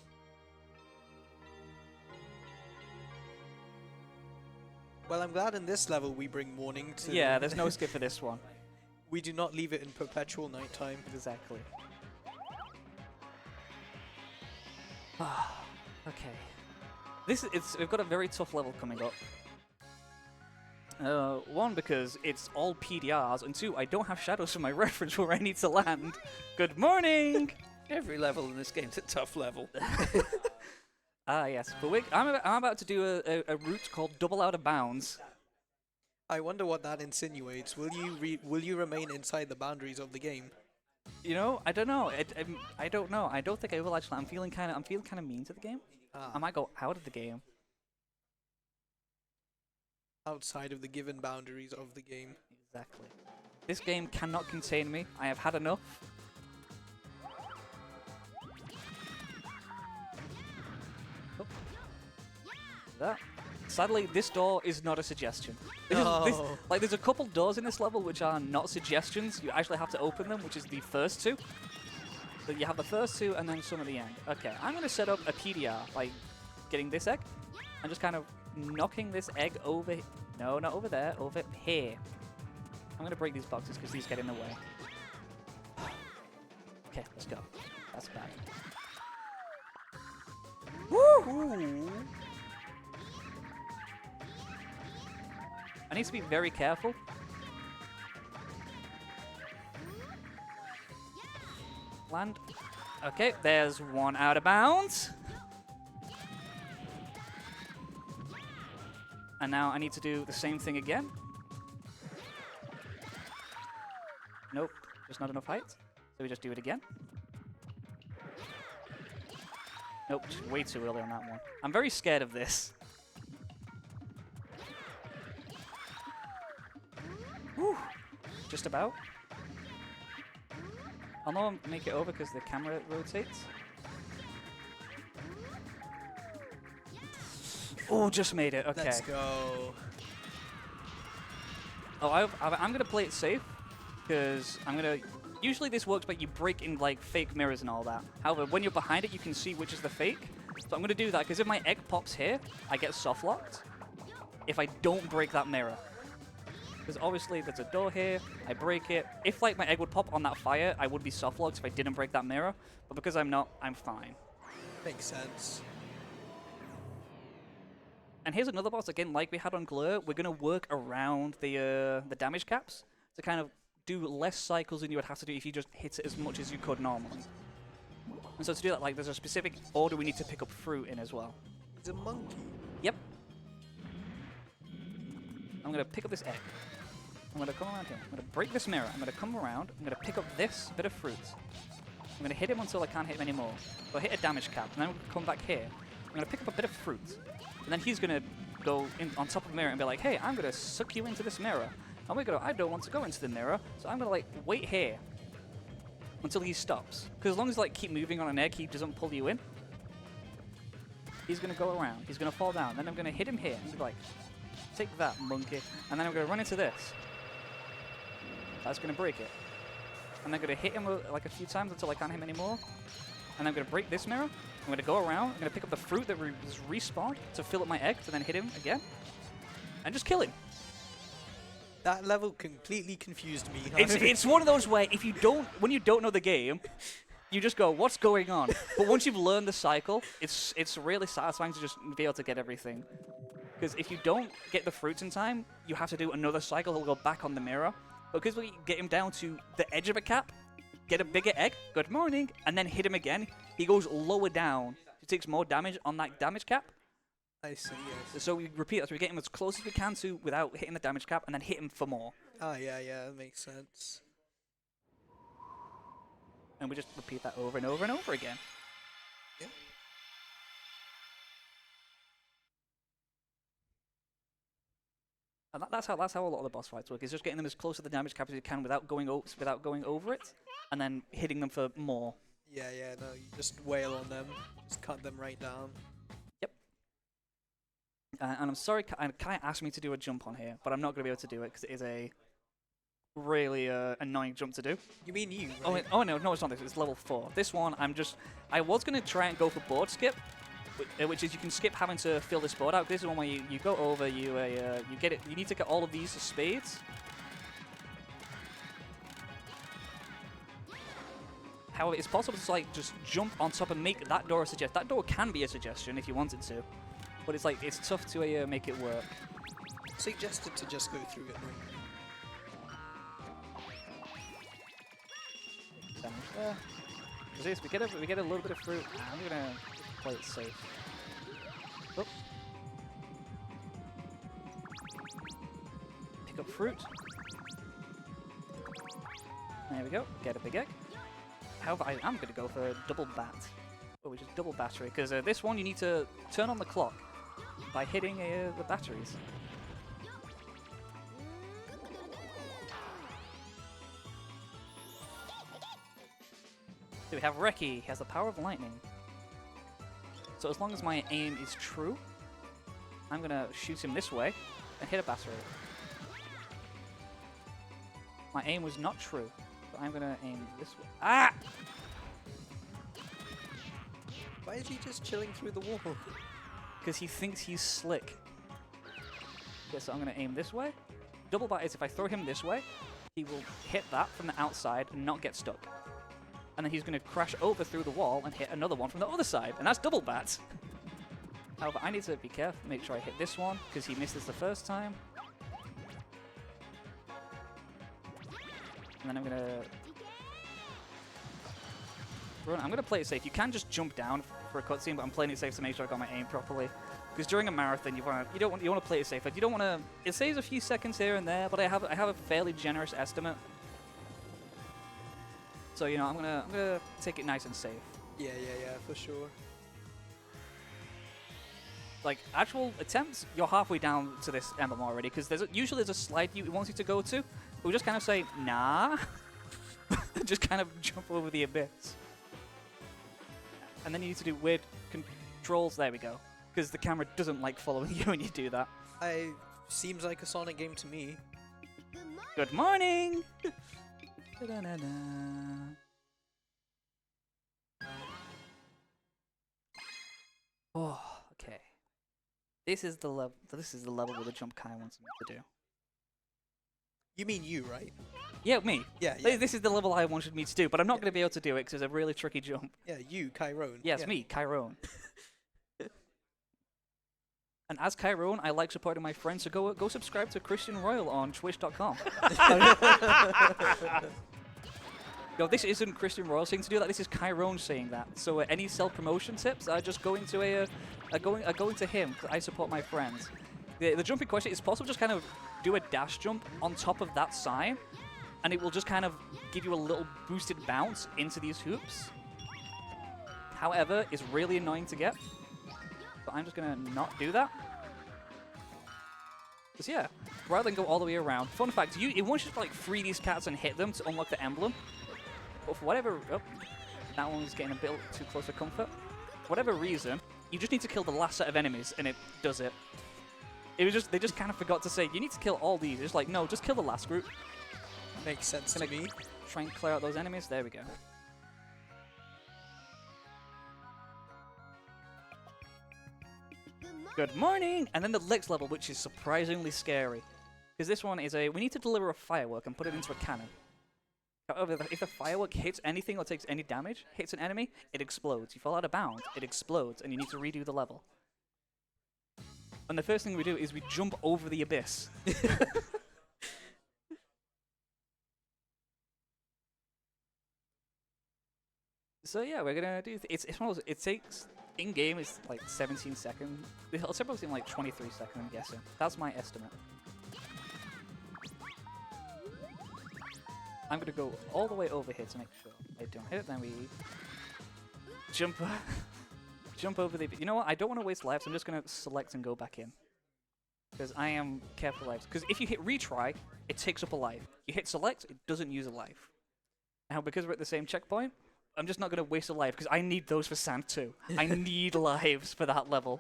Well, I'm glad in this level we bring morning to... Yeah, there's no skip for this one. We do not leave it in perpetual nighttime. Exactly. Okay. We've got a very tough level coming up. One, because it's all PDRs, and two, I don't have shadows for my reference where I need to land. Good morning! Every level in this game's a tough level. Ah, yes. But I'm about to do a route called Double Out of Bounds. I wonder what that insinuates. Will you remain inside the boundaries of the game? You know, I don't know. I don't know. I don't think I will actually. I'm feeling kind of mean to the game. Ah, I might go out of the game. outside of the given boundaries of the game. Exactly. This game cannot contain me. I have had enough. Oh. That. Sadly, this door is not a suggestion. There's a couple doors in this level which are not suggestions. You actually have to open them, which is the first two. So you have the first two and then some at the end. Okay, I'm going to set up a PDR by getting this egg and just kind of knocking this egg over. No, not over there, over here. I'm going to break these boxes because these get in the way. Okay, let's go. That's bad. Woo! I need to be very careful. Land. Okay, there's one out of bounds. And now I need to do the same thing again. Nope, just not enough height. So we just do it again. Nope, just way too early on that one. I'm very scared of this. Whew. Just about. I'll know I'll make it over because the camera rotates. Oh, just made it. Okay. Let's go. Oh, I'm gonna play it safe because I'm gonna. Usually this works, but you break in like fake mirrors and all that. However, when you're behind it, you can see which is the fake. So I'm gonna do that because if my egg pops here, I get soft locked. If I don't break that mirror. Because obviously there's a door here, I break it. If like my egg would pop on that fire, I would be soft locked if I didn't break that mirror. But because I'm not, I'm fine. Makes sense. And here's another boss, again, like we had on Glur, we're going to work around the damage caps to kind of do less cycles than you would have to do if you just hit it as much as you could normally. And so to do that, like, there's a specific order we need to pick up fruit in as well. It's a monkey. Yep. I'm going to pick up this egg. I'm going to come around here. I'm going to break this mirror. I'm going to come around. I'm going to pick up this bit of fruit. I'm going to hit him until I can't hit him anymore. So I hit a damage cap, and then I'm going to come back here. I'm going to pick up a bit of fruit. And then he's going to go in on top of the mirror and be like, hey, I'm going to suck you into this mirror. And we're going to, I don't want to go into the mirror, so I'm going to, like, wait here until he stops. Because as long as you, like, keep moving on an egg, he doesn't pull you in. He's going to go around. He's going to fall down. Then I'm going to hit him here and be like, take that, monkey. And then I'm going to run into this. That's going to break it. And I'm going to hit him, like, a few times until I can't hit him anymore. And I'm going to break this mirror. I'm going to go around. I'm going to pick up the fruit that was respawned to fill up my eggs and then hit him again. And just kill him. That level completely confused me. It's one of those where if you don't, when you don't know the game, you just go, what's going on? But once you've learned the cycle, it's really satisfying to just be able to get everything. Because if you don't get the fruits in time, you have to do another cycle. He'll go back on the mirror. But because we get him down to the edge of a cap, get a bigger egg, good morning, and then hit him again, he goes lower down. He takes more damage on that damage cap. I see, yes. So we repeat that. So we get him as close as we can to without hitting the damage cap, and then hit him for more. Ah, yeah, that makes sense. And we just repeat that over and over and over again. Yeah. And that's how a lot of the boss fights work. Is just getting them as close to the damage cap as you can without going over it, and then hitting them for more. Yeah, no, you just wail on them, just cut them right down. Yep. And I'm sorry, Kai asked me to do a jump on here, but I'm not going to be able to do it because it is a really annoying jump to do. You mean you, right? Oh no, it's not this. It's level 4. This one, I was going to try and go for board skip, which is you can skip having to fill this board out. This is one where you go over, you get it. You need to get all of these as spades. However, it's possible to like just jump on top and make that door a suggestion. That door can be a suggestion if you wanted to, but it's like it's tough to make it work. Suggested to just go through it. Damage there. Because this, we get a little bit of fruit. I'm gonna play it safe. Oh. Pick up fruit. There we go. Get a big egg. However, I am gonna go for a double bat, which is double battery. Because this one you need to turn on the clock by hitting the batteries. So we have Reki, he has the power of lightning. So as long as my aim is true, I'm gonna shoot him this way and hit a battery. My aim was not true, so I'm gonna aim this way. Ah! Why is he just chilling through the wall? Because he thinks he's slick. Yeah, so I'm gonna aim this way. Double bat is if I throw him this way, he will hit that from the outside and not get stuck. And then he's going to crash over through the wall and hit another one from the other side, and that's double bat. However, I need to be careful, make sure I hit this one, because he missed this the first time. And then I'm going to play it safe. You can just jump down for a cutscene, but I'm playing it safe to make sure I got my aim properly. Because during a marathon, you want to play it safe. Like, you don't want to. It saves a few seconds here and there, but I have a fairly generous estimate. So, you know, I'm gonna take it nice and safe. Yeah, for sure. Like, actual attempts, you're halfway down to this emblem already, because usually there's a slide it wants you to go to. We'll just kind of say, nah. Just kind of jump over the abyss. And then you need to do weird controls. There we go. Because the camera doesn't like following you when you do that. Seems like a Sonic game to me. Good morning! Oh, okay. This is the level. This is the level where the jump Kai wants me to do. You mean you, right? Yeah, me. Yeah. This is the level I wanted me to do, but I'm not going to be able to do it because it's a really tricky jump. Yeah, you, Kyrone. Yes, me, Kyrone. And as Kyrone, I like supporting my friends, so go subscribe to Christian Royle on Twitch.com. No, this isn't Christian Royle saying to do that. This is Kyrone saying that. So any self-promotion tips are just going to going to him, because I support my friends. The jumping question is possible. Just kind of do a dash jump on top of that sign, and it will just kind of give you a little boosted bounce into these hoops. However, it's really annoying to get. But I'm just gonna not do that. Because yeah, rather than go all the way around. Fun fact, it wants you to like free these cats and hit them to unlock the emblem. But for whatever, that one's getting a bit too close for comfort. For whatever reason, you just need to kill the last set of enemies, and it does it. They just kind of forgot to say you need to kill all these. It's like no, just kill the last group. Makes sense to me. Try and clear out those enemies. There we go. Good morning! And then the next level, which is surprisingly scary. Because this one is we need to deliver a firework and put it into a cannon. However, if the firework hits anything or takes any damage, hits an enemy, it explodes. You fall out of bounds, it explodes, and you need to redo the level. And the first thing we do is we jump over the abyss. So yeah, we're gonna do. It's one of those. It takes in game. It's like 17 seconds. It'll probably seem like 23 seconds. I'm guessing. That's my estimate. I'm gonna go all the way over here to make sure I don't hit it. Then we jump, jump over the. You know what? I don't want to waste lives. I'm just gonna select and go back in because I am careful lives. Because if you hit retry, it takes up a life. You hit select, it doesn't use a life. Now because we're at the same checkpoint. I'm just not going to waste a life, because I need those for Sand 2. I need lives for that level.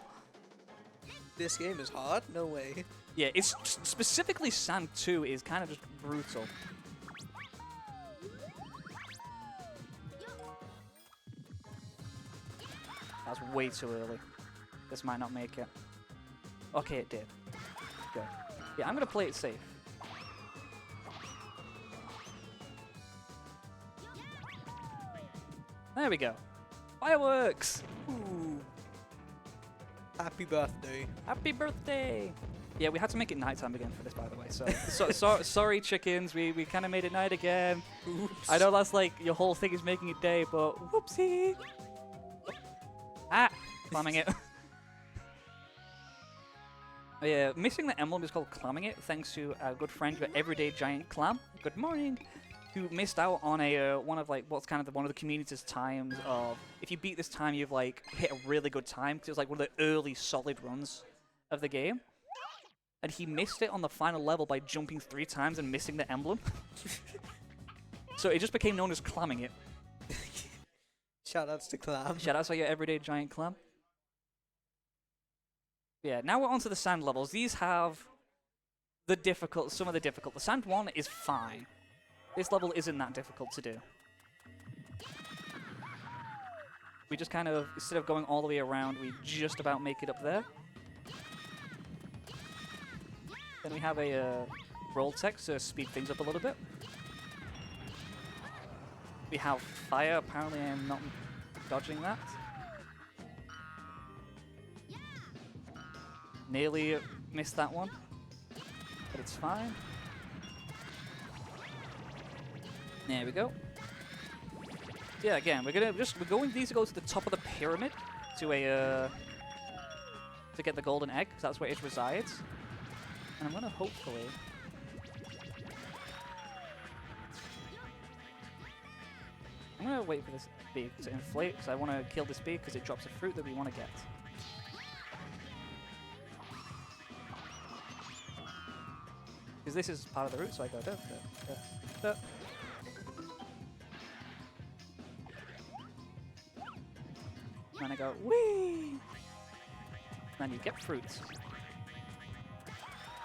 This game is hard? No way. Yeah, it's specifically Sand 2 is kind of just brutal. That's way too early. This might not make it. Okay, it did. Good. Yeah, I'm going to play it safe. There we go. Fireworks! Ooh. Happy birthday. Happy birthday! Yeah, we had to make it nighttime again for this, by the way. So, sorry, chickens. We kind of made it night again. Oops. I know that's like your whole thing is making it day, but whoopsie. Ah, clamming it. Yeah, missing the emblem is called clamming it, thanks to our good friend, your everyday giant clam. Good morning. Who missed out on a one of the community's times of if you beat this time you've like hit a really good time because it was like one of the early solid runs of the game. And he missed it on the final level by jumping 3 times and missing the emblem. So it just became known as clamming it. Shoutouts to Clam. Shoutouts to your everyday giant clam. Yeah, now we're on to the sand levels. These have some of the difficult. The sand one is fine. This level isn't that difficult to do. We just kind of, instead of going all the way around, we just about make it up there. Then we have a roll text to speed things up a little bit. We have fire. Apparently I'm not dodging that. Nearly missed that one, but it's fine. There we go. Yeah, again, we're going to go to the top of the pyramid to get the golden egg, because that's where it resides. And I'm gonna hopefully wait for this bee to inflate, because I want to kill this bee because it drops a fruit that we want to get. Because this is part of the route, so I go da. And I go whee. And you get fruits.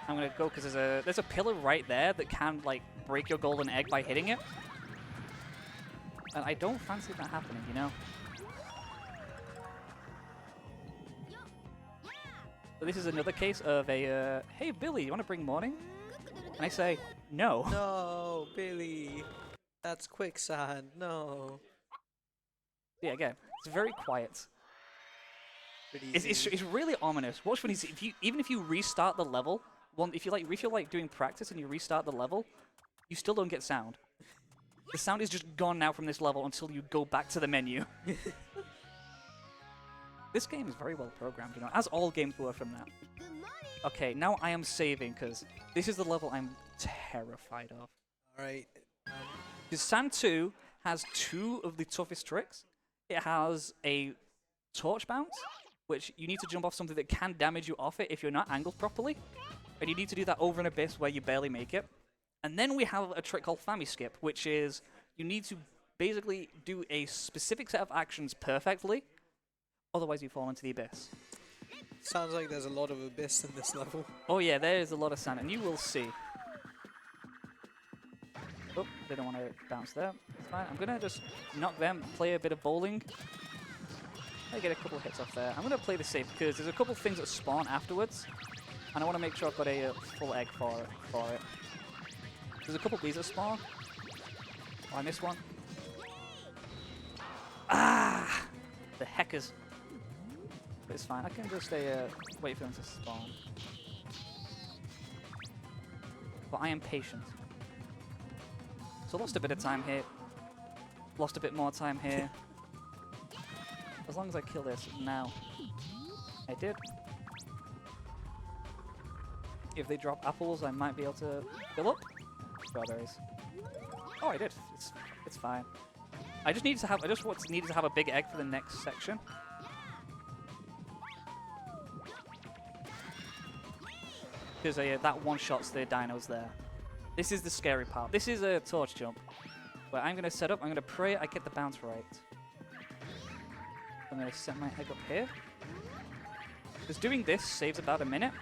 I'm gonna go because there's a pillar right there that can like break your golden egg by hitting it. And I don't fancy that happening, you know. So this is another case of a hey Billy, you want to bring morning? And I say no. No, Billy. That's quicksand. No. Yeah, again, it's very quiet. Pretty It's easy. really ominous. Watch when even if you restart the level, if you're like doing practice and you restart the level, you still don't get sound. The sound is just gone now from this level until you go back to the menu. This game is very well programmed, you know, as all games were from that. Okay, now I am saving because this is the level I'm terrified of. Alright. Because Sand 2 has 2 of the toughest tricks. It has a torch bounce, which you need to jump off something that can damage you off it if you're not angled properly. And you need to do that over an abyss where you barely make it. And then we have a trick called Fammy Skip, which is you need to basically do a specific set of actions perfectly, otherwise you fall into the abyss. Sounds like there's a lot of abyss in this level. Oh yeah, there is a lot of sand, and you will see. Oh, they don't want to bounce there. It's fine. I'm going to just knock them, play a bit of bowling. I get a couple of hits off there. I'm going to play this safe because there's a couple of things that spawn afterwards, and I want to make sure I've got a full egg for it. There's a couple of bees that spawn. Oh, I missed one. Ah! The heckers. But it's fine. I can just wait for them to spawn. But I am patient. So lost a bit of time here. Lost a bit more time here. As long as I kill this now. I did. If they drop apples, I might be able to fill up. Strawberries. Oh, I did. It's fine. I just needed to have a big egg for the next section. Because that one shots the dinos there. This is the scary part. This is a torch jump. Where I'm going to set up, I'm going to pray I get the bounce right. I'm going to set my egg up here. Because doing this saves about a minute.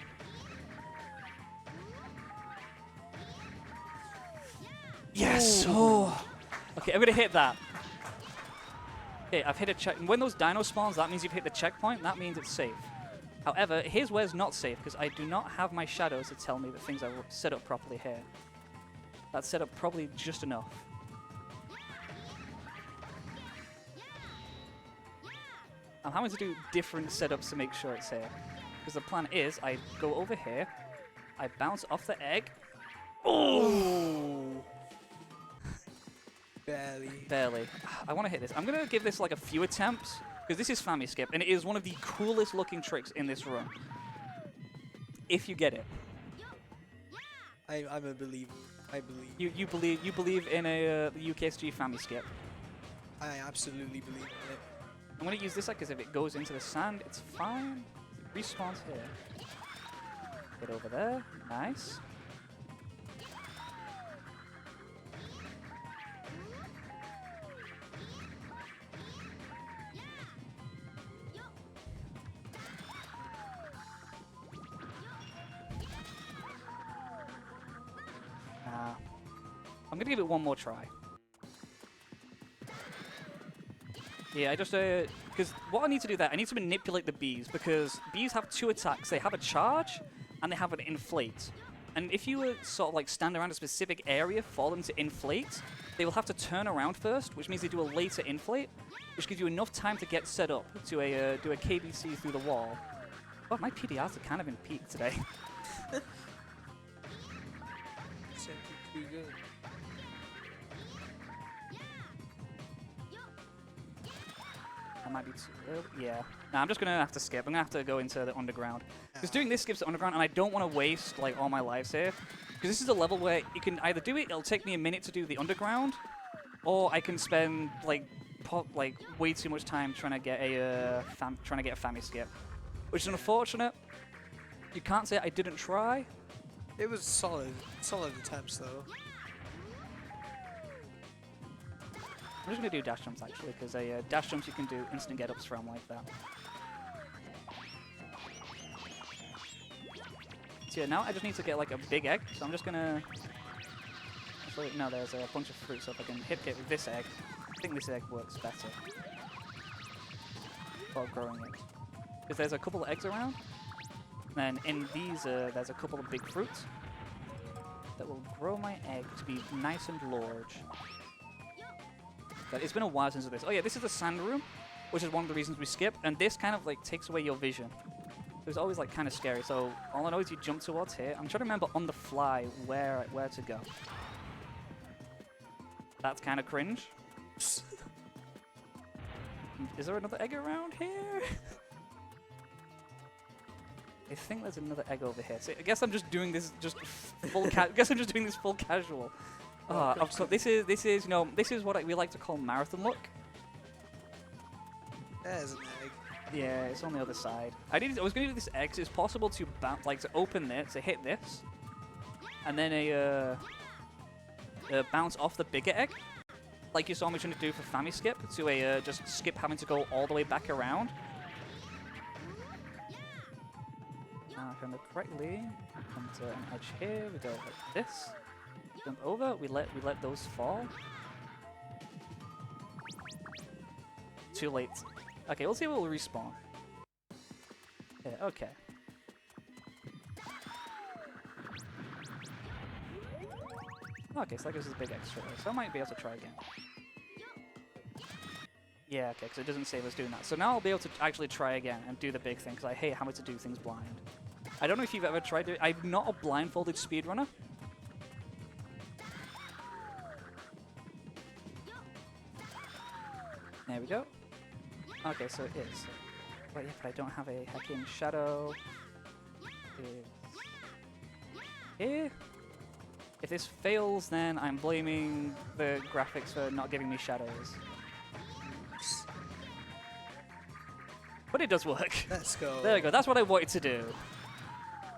Yes! Oh! Okay, I'm going to hit that. Okay, I've hit a check. When those dino spawns, that means you've hit the checkpoint. That means it's safe. However, here's where it's not safe, because I do not have my shadows to tell me that things are set up properly here. That's set up probably just enough. I'm having to do different setups to make sure it's here. Because the plan is, I go over here, I bounce off the egg. Oh! Barely. Barely. I want to hit this. I'm going to give this like a few attempts, because this is Family Skip, and it is one of the coolest looking tricks in this run. If you get it. I'm a believer. I believe. You believe in a the UKSG Family Skip. I absolutely believe in it. I'm going to use this because if it goes into the sand, it's fine. It respawns here. Get over there. Nice. I'm going to give it one more try. Yeah, I just, because what I need to do there, I need to manipulate the bees, because bees have two attacks. They have a charge, and they have an inflate. And if you were sort of like stand around a specific area for them to inflate, they will have to turn around first, which means they do a later inflate, which gives you enough time to get set up to do a KBC through the wall. God, my PDRs are kind of in peak today. Simply too good. That might be too early. Yeah. No, I'm just going to have to skip. I'm going to have to go into the underground. Because doing this skips the underground, and I don't want to waste like all my lives here. Because this is a level where you can either do it, it'll take me a minute to do the underground, or I can spend like way too much time trying to get a family skip, which is unfortunate. You can't say I didn't try. It was solid attempts though. I'm just going to do dash jumps actually, because dash jumps you can do instant get-ups from like that. So yeah, now I just need to get like a big egg, so I'm just going to... Actually, no, there's a bunch of fruit, so if I can hit it with this egg, I think this egg works better for growing it. Because there's a couple of eggs around, and in these there's a couple of big fruits that will grow my egg to be nice and large. But it's been a while since this. Oh yeah, this is the sand room, which is one of the reasons we skip, and this kind of like takes away your vision. It was always like kind of scary, so all I know is you jump towards here. I'm trying to remember on the fly where to go. That's kind of cringe. Is there another egg around here? I think there's another egg over here. So I guess I'm just doing this full casual. Of course, this is what we like to call marathon luck. There's an egg. Yeah, it's on the other side. I was going to do this egg. 'Cause it's possible to to open this, to hit this, and then bounce off the bigger egg, like you saw me trying to do for Family Skip, to just skip having to go all the way back around. Now, if I remember correctly, come to an edge here. We go like this. Jump over. We let those fall. Too late. Okay, we'll see if we'll respawn. Yeah, okay. Okay, so that gives us a big extra, so I might be able to try again. Yeah, okay, because it doesn't save us doing that. So now I'll be able to actually try again and do the big thing, because I hate having to do things blind. I don't know if you've ever tried to... I'm not a blindfolded speedrunner. There we go. Okay, so it is. Wait, yeah, but I don't have a hacking shadow. Here. If this fails, then I'm blaming the graphics for not giving me shadows. But it does work. Let's go. There we go. That's what I wanted to do.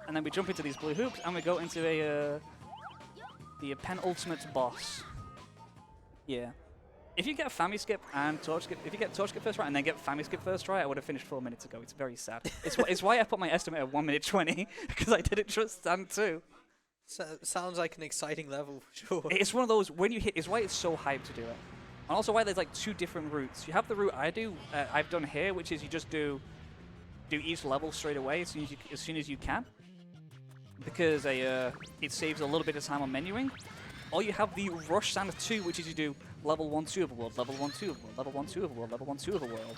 And then we jump into these blue hoops, and we go into the penultimate boss. Yeah. If you get a Family Skip and Torch Skip, if you get Torch Skip first try and then get Family Skip first try, I would have finished 4 minutes ago. It's very sad. It's why I put my estimate at 1 minute 20, because I didn't trust stand 2. Sounds like an exciting level, for sure. It's one of those, when you hit, it's why it's so hyped to do it. And also why there's like 2 different routes. You have the route I've done here, which is you just do each level straight away as soon as you can. Because it saves a little bit of time on menuing. Or you have the Rush Sand 2, which is you do level 1, 2 of a world, level 1, 2 of a world, level 1, 2 of a world, level 1, 2 of a world.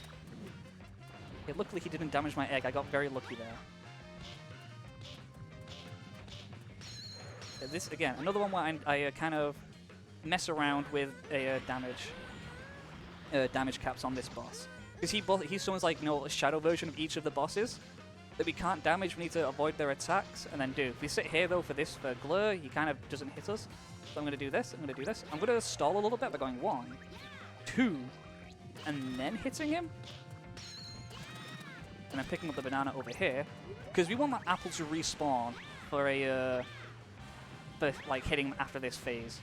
Yeah, luckily he didn't damage my egg. I got very lucky there. This, again, another one where I kind of mess around with a damage caps on this boss. Because he summons like, you know, a shadow version of each of the bosses that we can't damage. We need to avoid their attacks and then do. If we sit here though for Glur, he kind of doesn't hit us. So I'm going to do this, I'm going to do this. I'm going to stall a little bit by going 1, 2, and then hitting him. And then picking up the banana over here. Because we want that apple to respawn for like hitting him after this phase.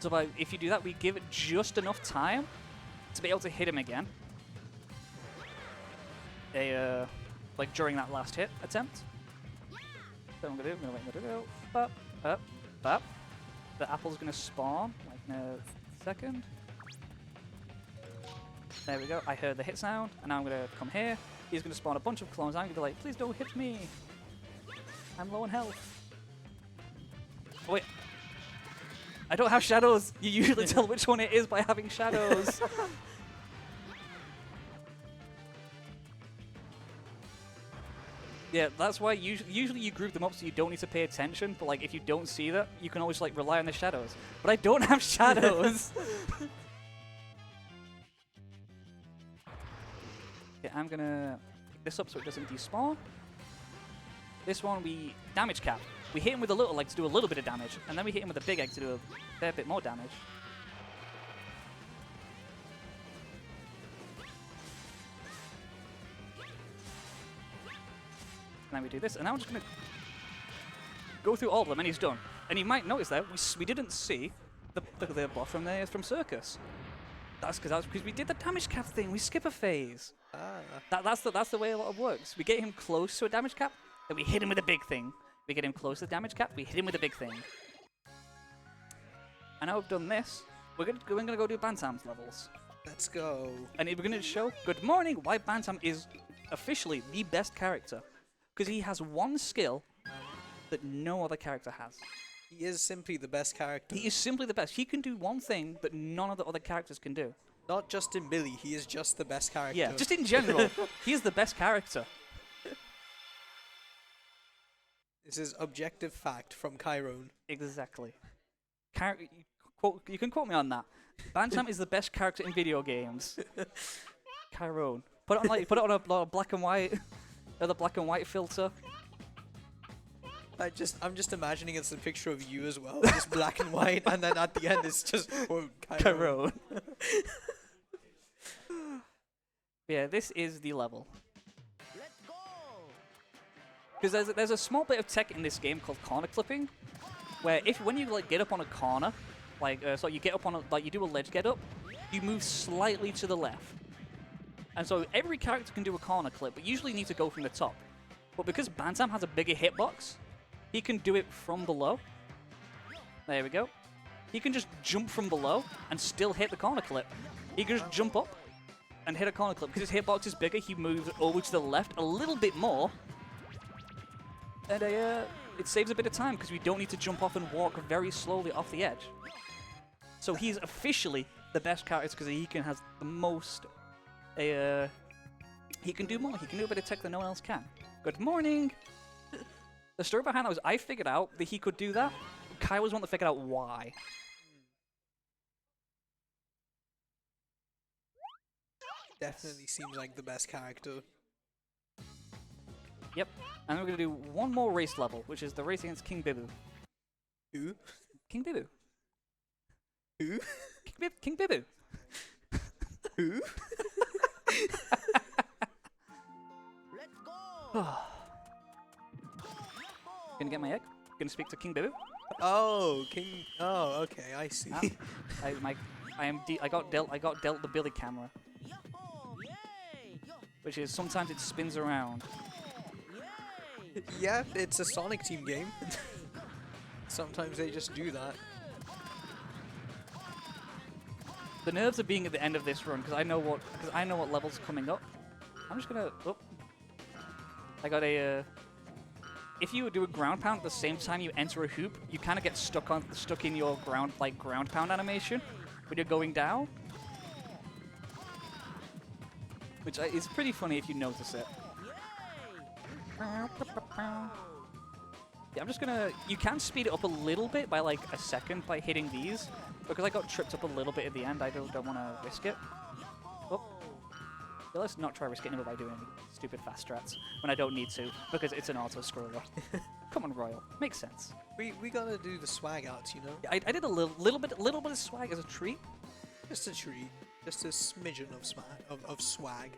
So if you do that, we give it just enough time to be able to hit him again. Like during that last hit attempt. So I'm gonna go up, up, up. The apple's gonna spawn like in a second. There we go. I heard the hit sound, and now I'm gonna come here. He's gonna spawn a bunch of clones. I'm gonna be like, please don't hit me. I'm low on health. Oh, wait. I don't have shadows. You usually tell which one it is by having shadows. Yeah, that's why usually you group them up so you don't need to pay attention. But like, if you don't see that, you can always like rely on the shadows. But I don't have shadows. Yeah, I'm gonna pick this up so it doesn't despawn. This one we damage cap. We hit him with a little egg to do a little bit of damage, and then we hit him with a big egg to do a fair bit more damage. And then we do this, and now I'm just going to go through all of them, and he's done. And you might notice that we didn't see the boss from Circus. That's because we did the damage cap thing. We skip a phase. That's the way a lot of works. We get him close to a damage cap, then we hit him with a big thing. We get him close to the damage cap, we hit him with a big thing. And now we've done this, we're gonna go do Bantam's levels. Let's go. And we're gonna show, good morning, why Bantam is officially the best character. Because he has one skill that no other character has. He is simply the best character. He is simply the best. He can do one thing that none of the other characters can do. Not just in Billy, he is just the best character. Yeah, just in general, he is the best character. This is objective fact from Chiron. Exactly. You can quote me on that. Bantam is the best character in video games. Chiron. Put it on a black and white, the black and white filter. I'm just imagining it's a picture of you as well, just black and white, and then at the end it's just quote Chiron. Yeah, this is the level. Because there's a small bit of tech in this game called corner clipping, where when you like get up on a corner, like so you get up on you do a ledge get up, you move slightly to the left, and so every character can do a corner clip, but usually you need to go from the top. But because Bantam has a bigger hitbox, he can do it from below. There we go. He can just jump from below and still hit the corner clip. He can just jump up and hit a corner clip because his hitbox is bigger. He moves over to the left a little bit more. And it saves a bit of time because we don't need to jump off and walk very slowly off the edge. So he's officially the best character because he can has the most. He can do more. He can do a bit of tech that no one else can. Good morning. The story behind that was I figured out that he could do that. Kai was one that figured out why. Definitely seems like the best character. Yep. And then we're going to do one more race level, which is the race against King Bibu. Who? King Bibu. Who? King Bibu. Who? Let's go. Gonna get my egg. Gonna speak to King Bibu. Oh, King. Oh, okay, I see. I got dealt the Billy camera, Yo-ho, yay. Yo, which is sometimes it spins around. yay. Yeah, it's a Sonic Team game. Sometimes they just do that. The nerves of being at the end of this run because I know what level's coming up. I'm just gonna. Oh, I got a. If you do a ground pound at the same time you enter a hoop, you kind of get stuck in your ground pound animation when you're going down. which is pretty funny if you notice it. Yeah, I'm just gonna... You can speed it up a little bit by like a second by hitting these. Because I got tripped up a little bit at the end, I don't want to risk it. Oh. Yeah, let's not try risking it by doing stupid fast strats when I don't need to, because it's an auto-scroller. Come on, Royle. Makes sense. We gotta do the swag outs, you know? I did a little bit of swag as a treat. Just a treat. Just a smidgen of swag.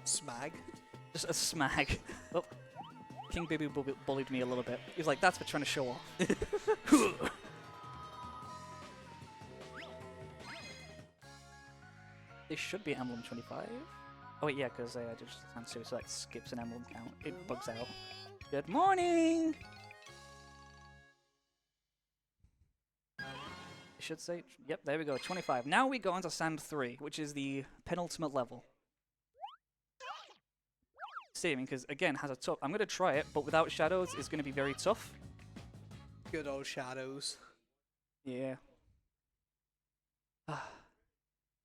Smag? Just a smag. Oh. King Baby bullied me a little bit. He was like, that's for trying to show off. This should be Emblem 25. Oh wait, yeah, because I just answer so that skips an emblem count. It bugs out. Good morning! I should say, yep, there we go, 25. Now we go on to Sand 3, which is the penultimate level. Saving, because again, has a tough... I'm going to try it, but without shadows, it's going to be very tough. Good old shadows. Yeah.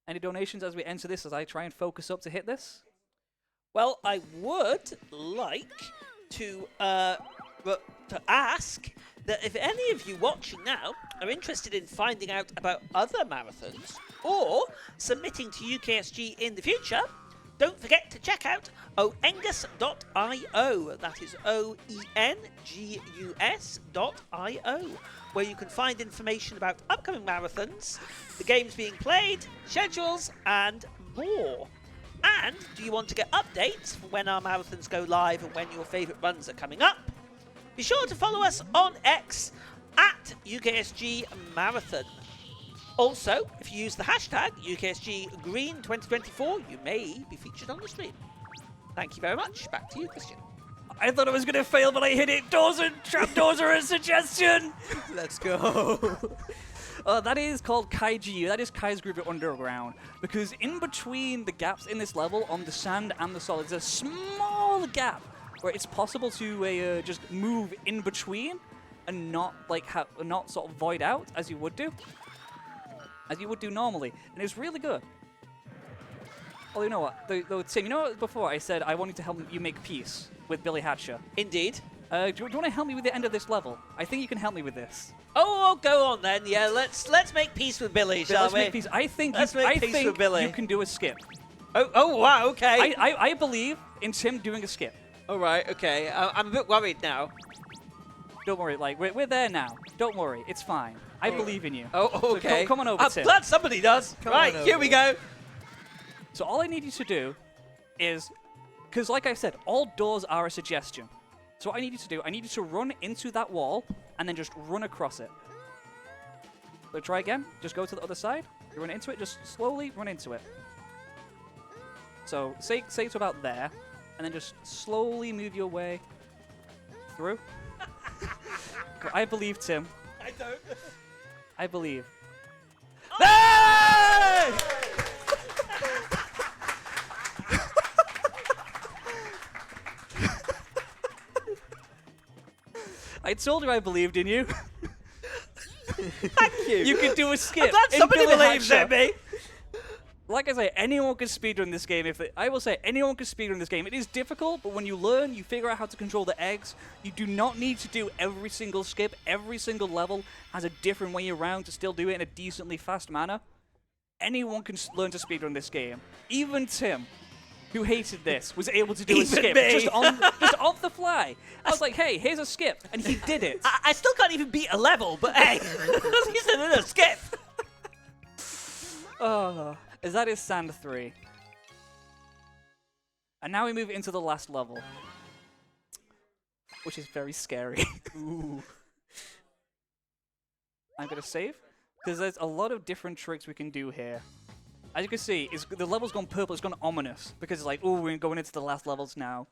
Any donations as we enter this, as I try and focus up to hit this? Well, I would like to ask that if any of you watching now are interested in finding out about other marathons or submitting to UKSG in the future, don't forget to check out oengus.io. That is OENGUS.io, where you can find information about upcoming marathons, the games being played, schedules, and more. And do you want to get updates for when our marathons go live and when your favourite runs are coming up? Be sure to follow us on X at UKSG Marathon. Also, if you use the hashtag UKSGGreen2024, you may be featured on the stream. Thank you very much. Back to you, Christian. I thought I was going to fail, but I hit it. Trapdoors are a suggestion. Let's go. That is called Kaiju. That is Kai's Groove Underground. Because in between the gaps in this level, on the sand and the solid, there's a small gap where it's possible to just move in between and not like not sort of void out as you would do. As you would do normally. And it's really good. Oh, you know what? Though, Tim, you know what? Before I said I wanted to help you make peace with Billy Hatcher. Indeed. Do you want to help me with the end of this level? I think you can help me with this. Oh, go on then. Yeah, let's make peace with Billy, shall Let's we? make peace. I think Let's make peace with Billy. you can do a skip. Oh, wow, okay. I believe in Tim doing a skip. All right, okay. I'm a bit worried now. Don't worry, like we're there now. Don't worry, it's fine. I believe in you. Oh, So okay. come on over, I'm Tim. glad somebody does. Come Right, on here over. we go. So all I need you to do is, because like I said, all doors are a suggestion. So what I need you to do, I need you to run into that wall and then just run across it. So try again. Just go to the other side. You run into it. Just slowly run into it. So say to about there, and then just slowly move your way through. I believe, Tim. I don't. I believe. Hey! I told you I believed in you. Thank you. You could do a skip. I'm glad in somebody Billy believes Hatcher. in me. Like I say, anyone can speedrun this game. I will say, anyone can speedrun this game. It is difficult, but when you learn, you figure out how to control the eggs. You do not need to do every single skip. Every single level has a different way around to still do it in a decently fast manner. Anyone can learn to speedrun this game. Even Tim, who hated this, was able to do a Even skip me. just off the fly. I was like, hey, here's a skip, and he did it. I still can't even beat a level, but hey, at least I did a skip. Oh, as that is Sand 3. And now we move into the last level, which is very scary. Ooh. I'm going to save, because there's a lot of different tricks we can do here. As you can see, the level's gone purple, it's gone ominous, because it's like, oh, we're going into the last levels now.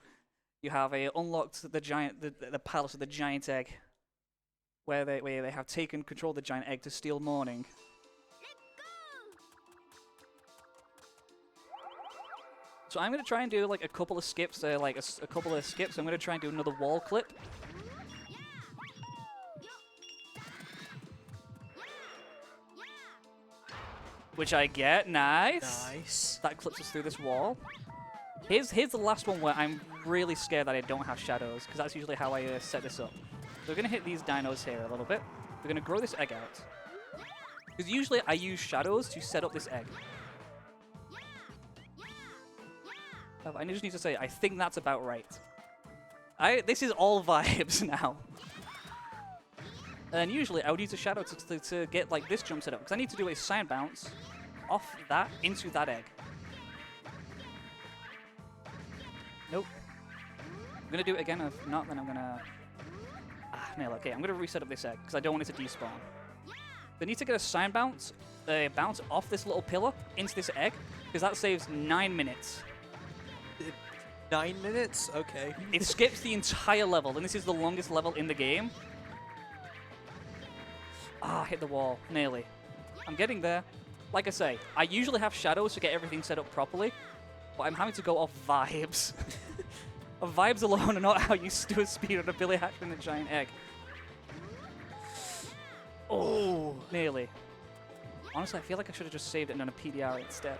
You have unlocked the palace of the giant egg, where they have taken control of the giant egg to steal morning. So I'm going to try and do like a couple of skips, a couple of skips. I'm going to try and do another wall clip. Which I get, nice. Nice. That clips us through this wall. Here's the last one where I'm really scared that I don't have shadows, because that's usually how I set this up. So we're going to hit these dinos here a little bit. We're going to grow this egg out. Because usually I use shadows to set up this egg. I just need to say, I think that's about right. This is all vibes now. And usually I would use a shadow to get like this jump set up, because I need to do a side bounce off that into that egg. Nope. I'm going to do it again. If not, then I'm going to... nail it. Okay, I'm going to reset up this egg, because I don't want it to despawn. They need to get a side bounce, bounce off this little pillar into this egg, because that saves 9 minutes. 9 minutes? Okay. It skips the entire level, and this is the longest level in the game. Hit the wall. Nearly. I'm getting there. Like I say, I usually have shadows to get everything set up properly, but I'm having to go off vibes. Vibes alone are not how you do a speed on a Billy Hatcher in a giant egg. Oh, nearly. Honestly, I feel like I should have just saved it and done a PDR instead.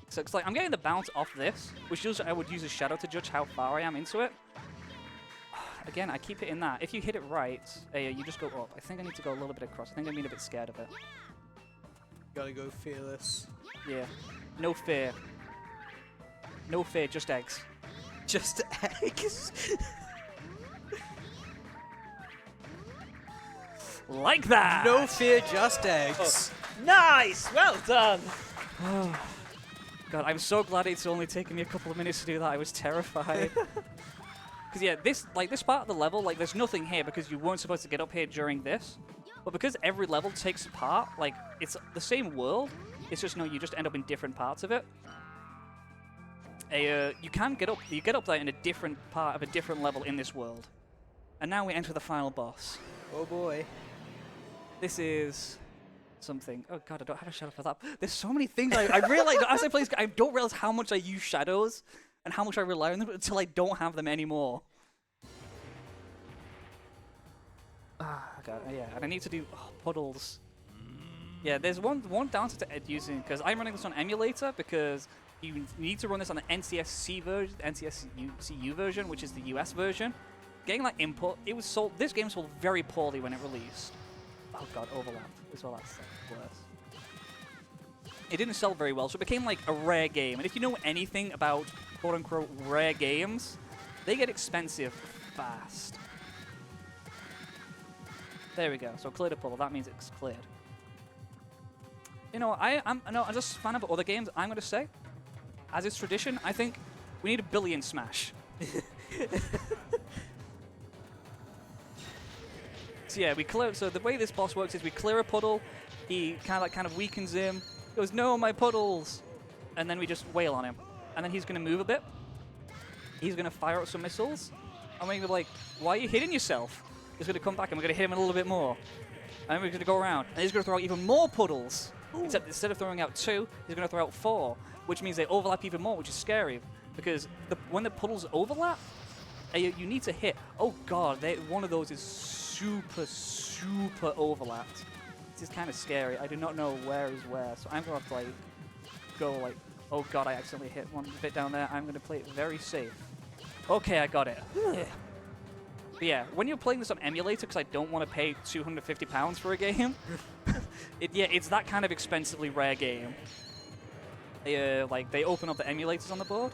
So it's like I'm getting the bounce off this, which usually I would use a shadow to judge how far I am into it. Again, I keep hitting that. If you hit it right, you just go up. I think I need to go a little bit across. I think I'm being a bit scared of it. Gotta go fearless. Yeah. No fear. No fear, just eggs. Just eggs? Like that! No fear, just eggs. Nice! Well done! God, I'm so glad it's only taken me a couple of minutes to do that. I was terrified. Because yeah, this part of the level, like there's nothing here because you weren't supposed to get up here during this. But because every level takes part, like it's the same world, it's just you just end up in different parts of it. You get up there in a different part of a different level in this world. And now we enter the final boss. Oh boy. This is something. Oh god, I don't have a shadow for that. There's so many things I realize as I play this game, I don't realize how much I use shadows and how much I rely on them until I don't have them anymore. God, yeah, and I need to do puddles. Yeah, there's one downside to using, because I'm running this on emulator, because you need to run this on the NTSC version, NTSCU version, which is the US version. Getting that input, this game sold very poorly when it released. Oh god, overlap is all that's worse. It didn't sell very well, so it became like a rare game. And if you know anything about quote-unquote rare games, they get expensive fast. There we go. So cleared a puddle. That means it's cleared. You know, I'm just a fan of other games. I'm going to say, as is tradition, I think we need a billion smash. So yeah, so the way this boss works is we clear a puddle. He kind of weakens him. He goes, "No, my puddles," and then we just wail on him. And then he's going to move a bit. He's going to fire out some missiles, and we're going to be like, "Why are you hitting yourself?" He's going to come back and we're going to hit him a little bit more. And then we're going to go around. And he's going to throw out even more puddles. Except instead of throwing out 2, he's going to throw out 4. Which means they overlap even more, which is scary. Because when the puddles overlap, you need to hit. Oh god, one of those is super, super overlapped. This is kind of scary. I do not know where is where. So I'm going to have to go like, oh god, I accidentally hit one bit down there. I'm going to play it very safe. Okay, I got it. But yeah, when you're playing this on emulator, because I don't want to pay £250 for a game, it's that kind of expensively rare game. They open up the emulators on the board.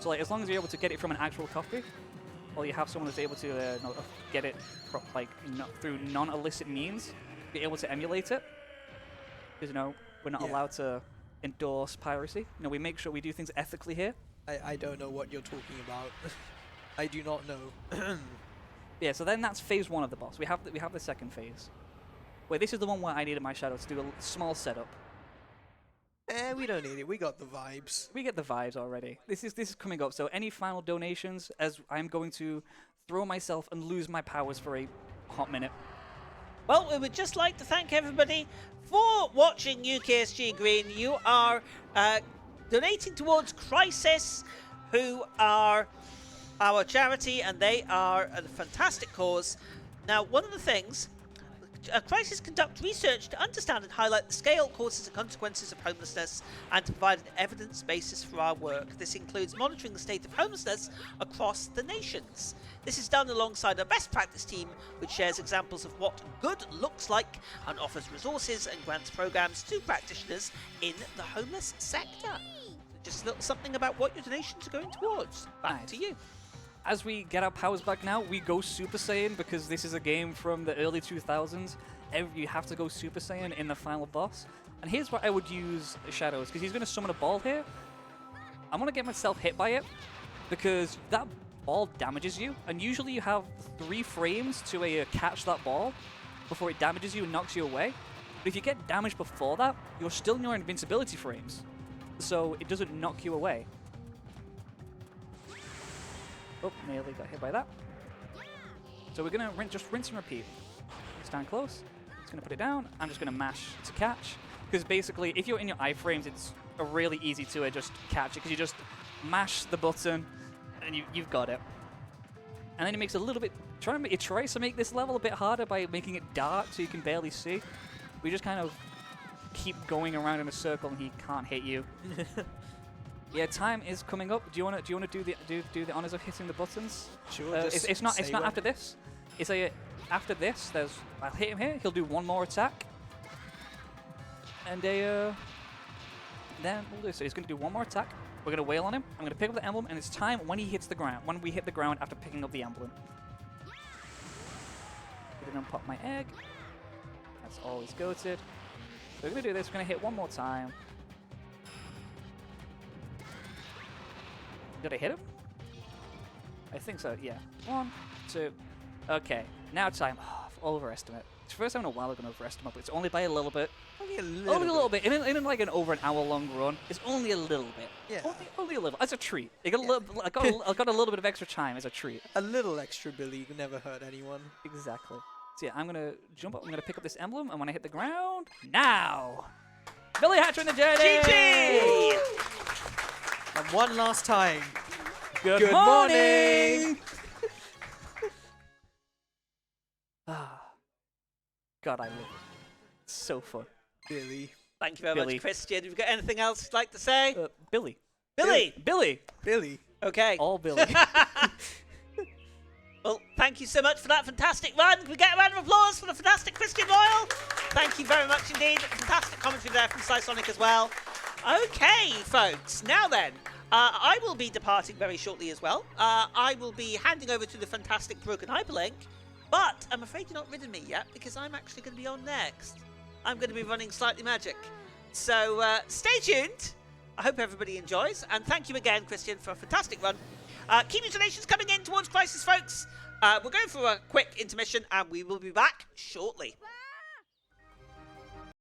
So as long as you're able to get it from an actual copy, or you have someone that's able to get it through non-illicit means, be able to emulate it. Because we're not allowed to endorse piracy. We make sure we do things ethically here. I don't know what you're talking about. I do not know. Yeah, so then that's phase 1 of the boss. We have the second phase. Wait, this is the one where I needed my shadow to do a small setup. We don't need it. We got the vibes. We get the vibes already. This is coming up. So any final donations, as I'm going to throw myself and lose my powers for a hot minute. Well, we would just like to thank everybody for watching UKSG Green. You are donating towards Crisis, who are our charity, and they are a fantastic cause. Now, one of the things, Crisis conduct research to understand and highlight the scale, causes and consequences of homelessness and to provide an evidence basis for our work. This includes monitoring the state of homelessness across the nations. This is done alongside our best practice team, which shares examples of what good looks like and offers resources and grants programs to practitioners in the homeless sector. Just a little something about what your donations are going towards. Back to you. As we get our powers back now, we go Super Saiyan because this is a game from the early 2000s. You have to go Super Saiyan in the final boss. And here's what I would use Shadows, because he's going to summon a ball here. I'm going to get myself hit by it because that ball damages you. And usually you have 3 frames to catch that ball before it damages you and knocks you away. But if you get damaged before that, you're still in your invincibility frames. So it doesn't knock you away. Oh, nearly got hit by that. So we're going to just rinse and repeat. Stand close. Just going to put it down. I'm just going to mash to catch. Because basically, if you're in your iframes, it's really easy to just catch it. Because you just mash the button and you've got it. And then it makes a little bit... It tries to make this level a bit harder by making it dark so you can barely see. We just kind of keep going around in a circle and he can't hit you. Yeah, time is coming up. Do you want to do the honors of hitting the buttons? Sure. It's not after this. It's after this. I'll hit him here. He'll do one more attack, and then we'll do. So he's going to do one more attack. We're going to wail on him. I'm going to pick up the emblem, and it's time when he hits the ground. When we hit the ground after picking up the emblem. We're going to pop my egg. That's always goated. So we're going to do this. We're going to hit one more time. Did I hit him? I think so, yeah. 1, 2. Okay, now time. Oh, overestimate. It's the first time in a while I'm going to overestimate, but it's only by a little bit. Only a little bit. In like an over an hour long run, it's only a little bit. Yeah. Only a little. As a treat. I got a little bit of extra time as a treat. A little extra Billy never hurt anyone. Exactly. So yeah, I'm going to jump up. I'm going to pick up this emblem, and when I hit the ground, now! Billy Hatcher in the journey! GG! And one last time. Good morning! God, I love it. It's so fun. Billy. Thank you very Billy. much, Christian. Have you got anything else you'd like to say? Billy. Billy! Billy. Okay. All Billy. Well, thank you so much for that fantastic run. Can we get a round of applause for the fantastic Christian Royle? Thank you very much indeed. Fantastic commentary there from Sonic as well. Okay, folks. Now then, I will be departing very shortly as well. I will be handing over to the fantastic Broken Hyperlink, but I'm afraid you're not rid of me yet because I'm actually going to be on next. I'm going to be running Slightly Magic. So stay tuned. I hope everybody enjoys, and thank you again, Christian, for a fantastic run. Keep your donations coming in towards Crisis, folks. We're going for a quick intermission, and we will be back shortly.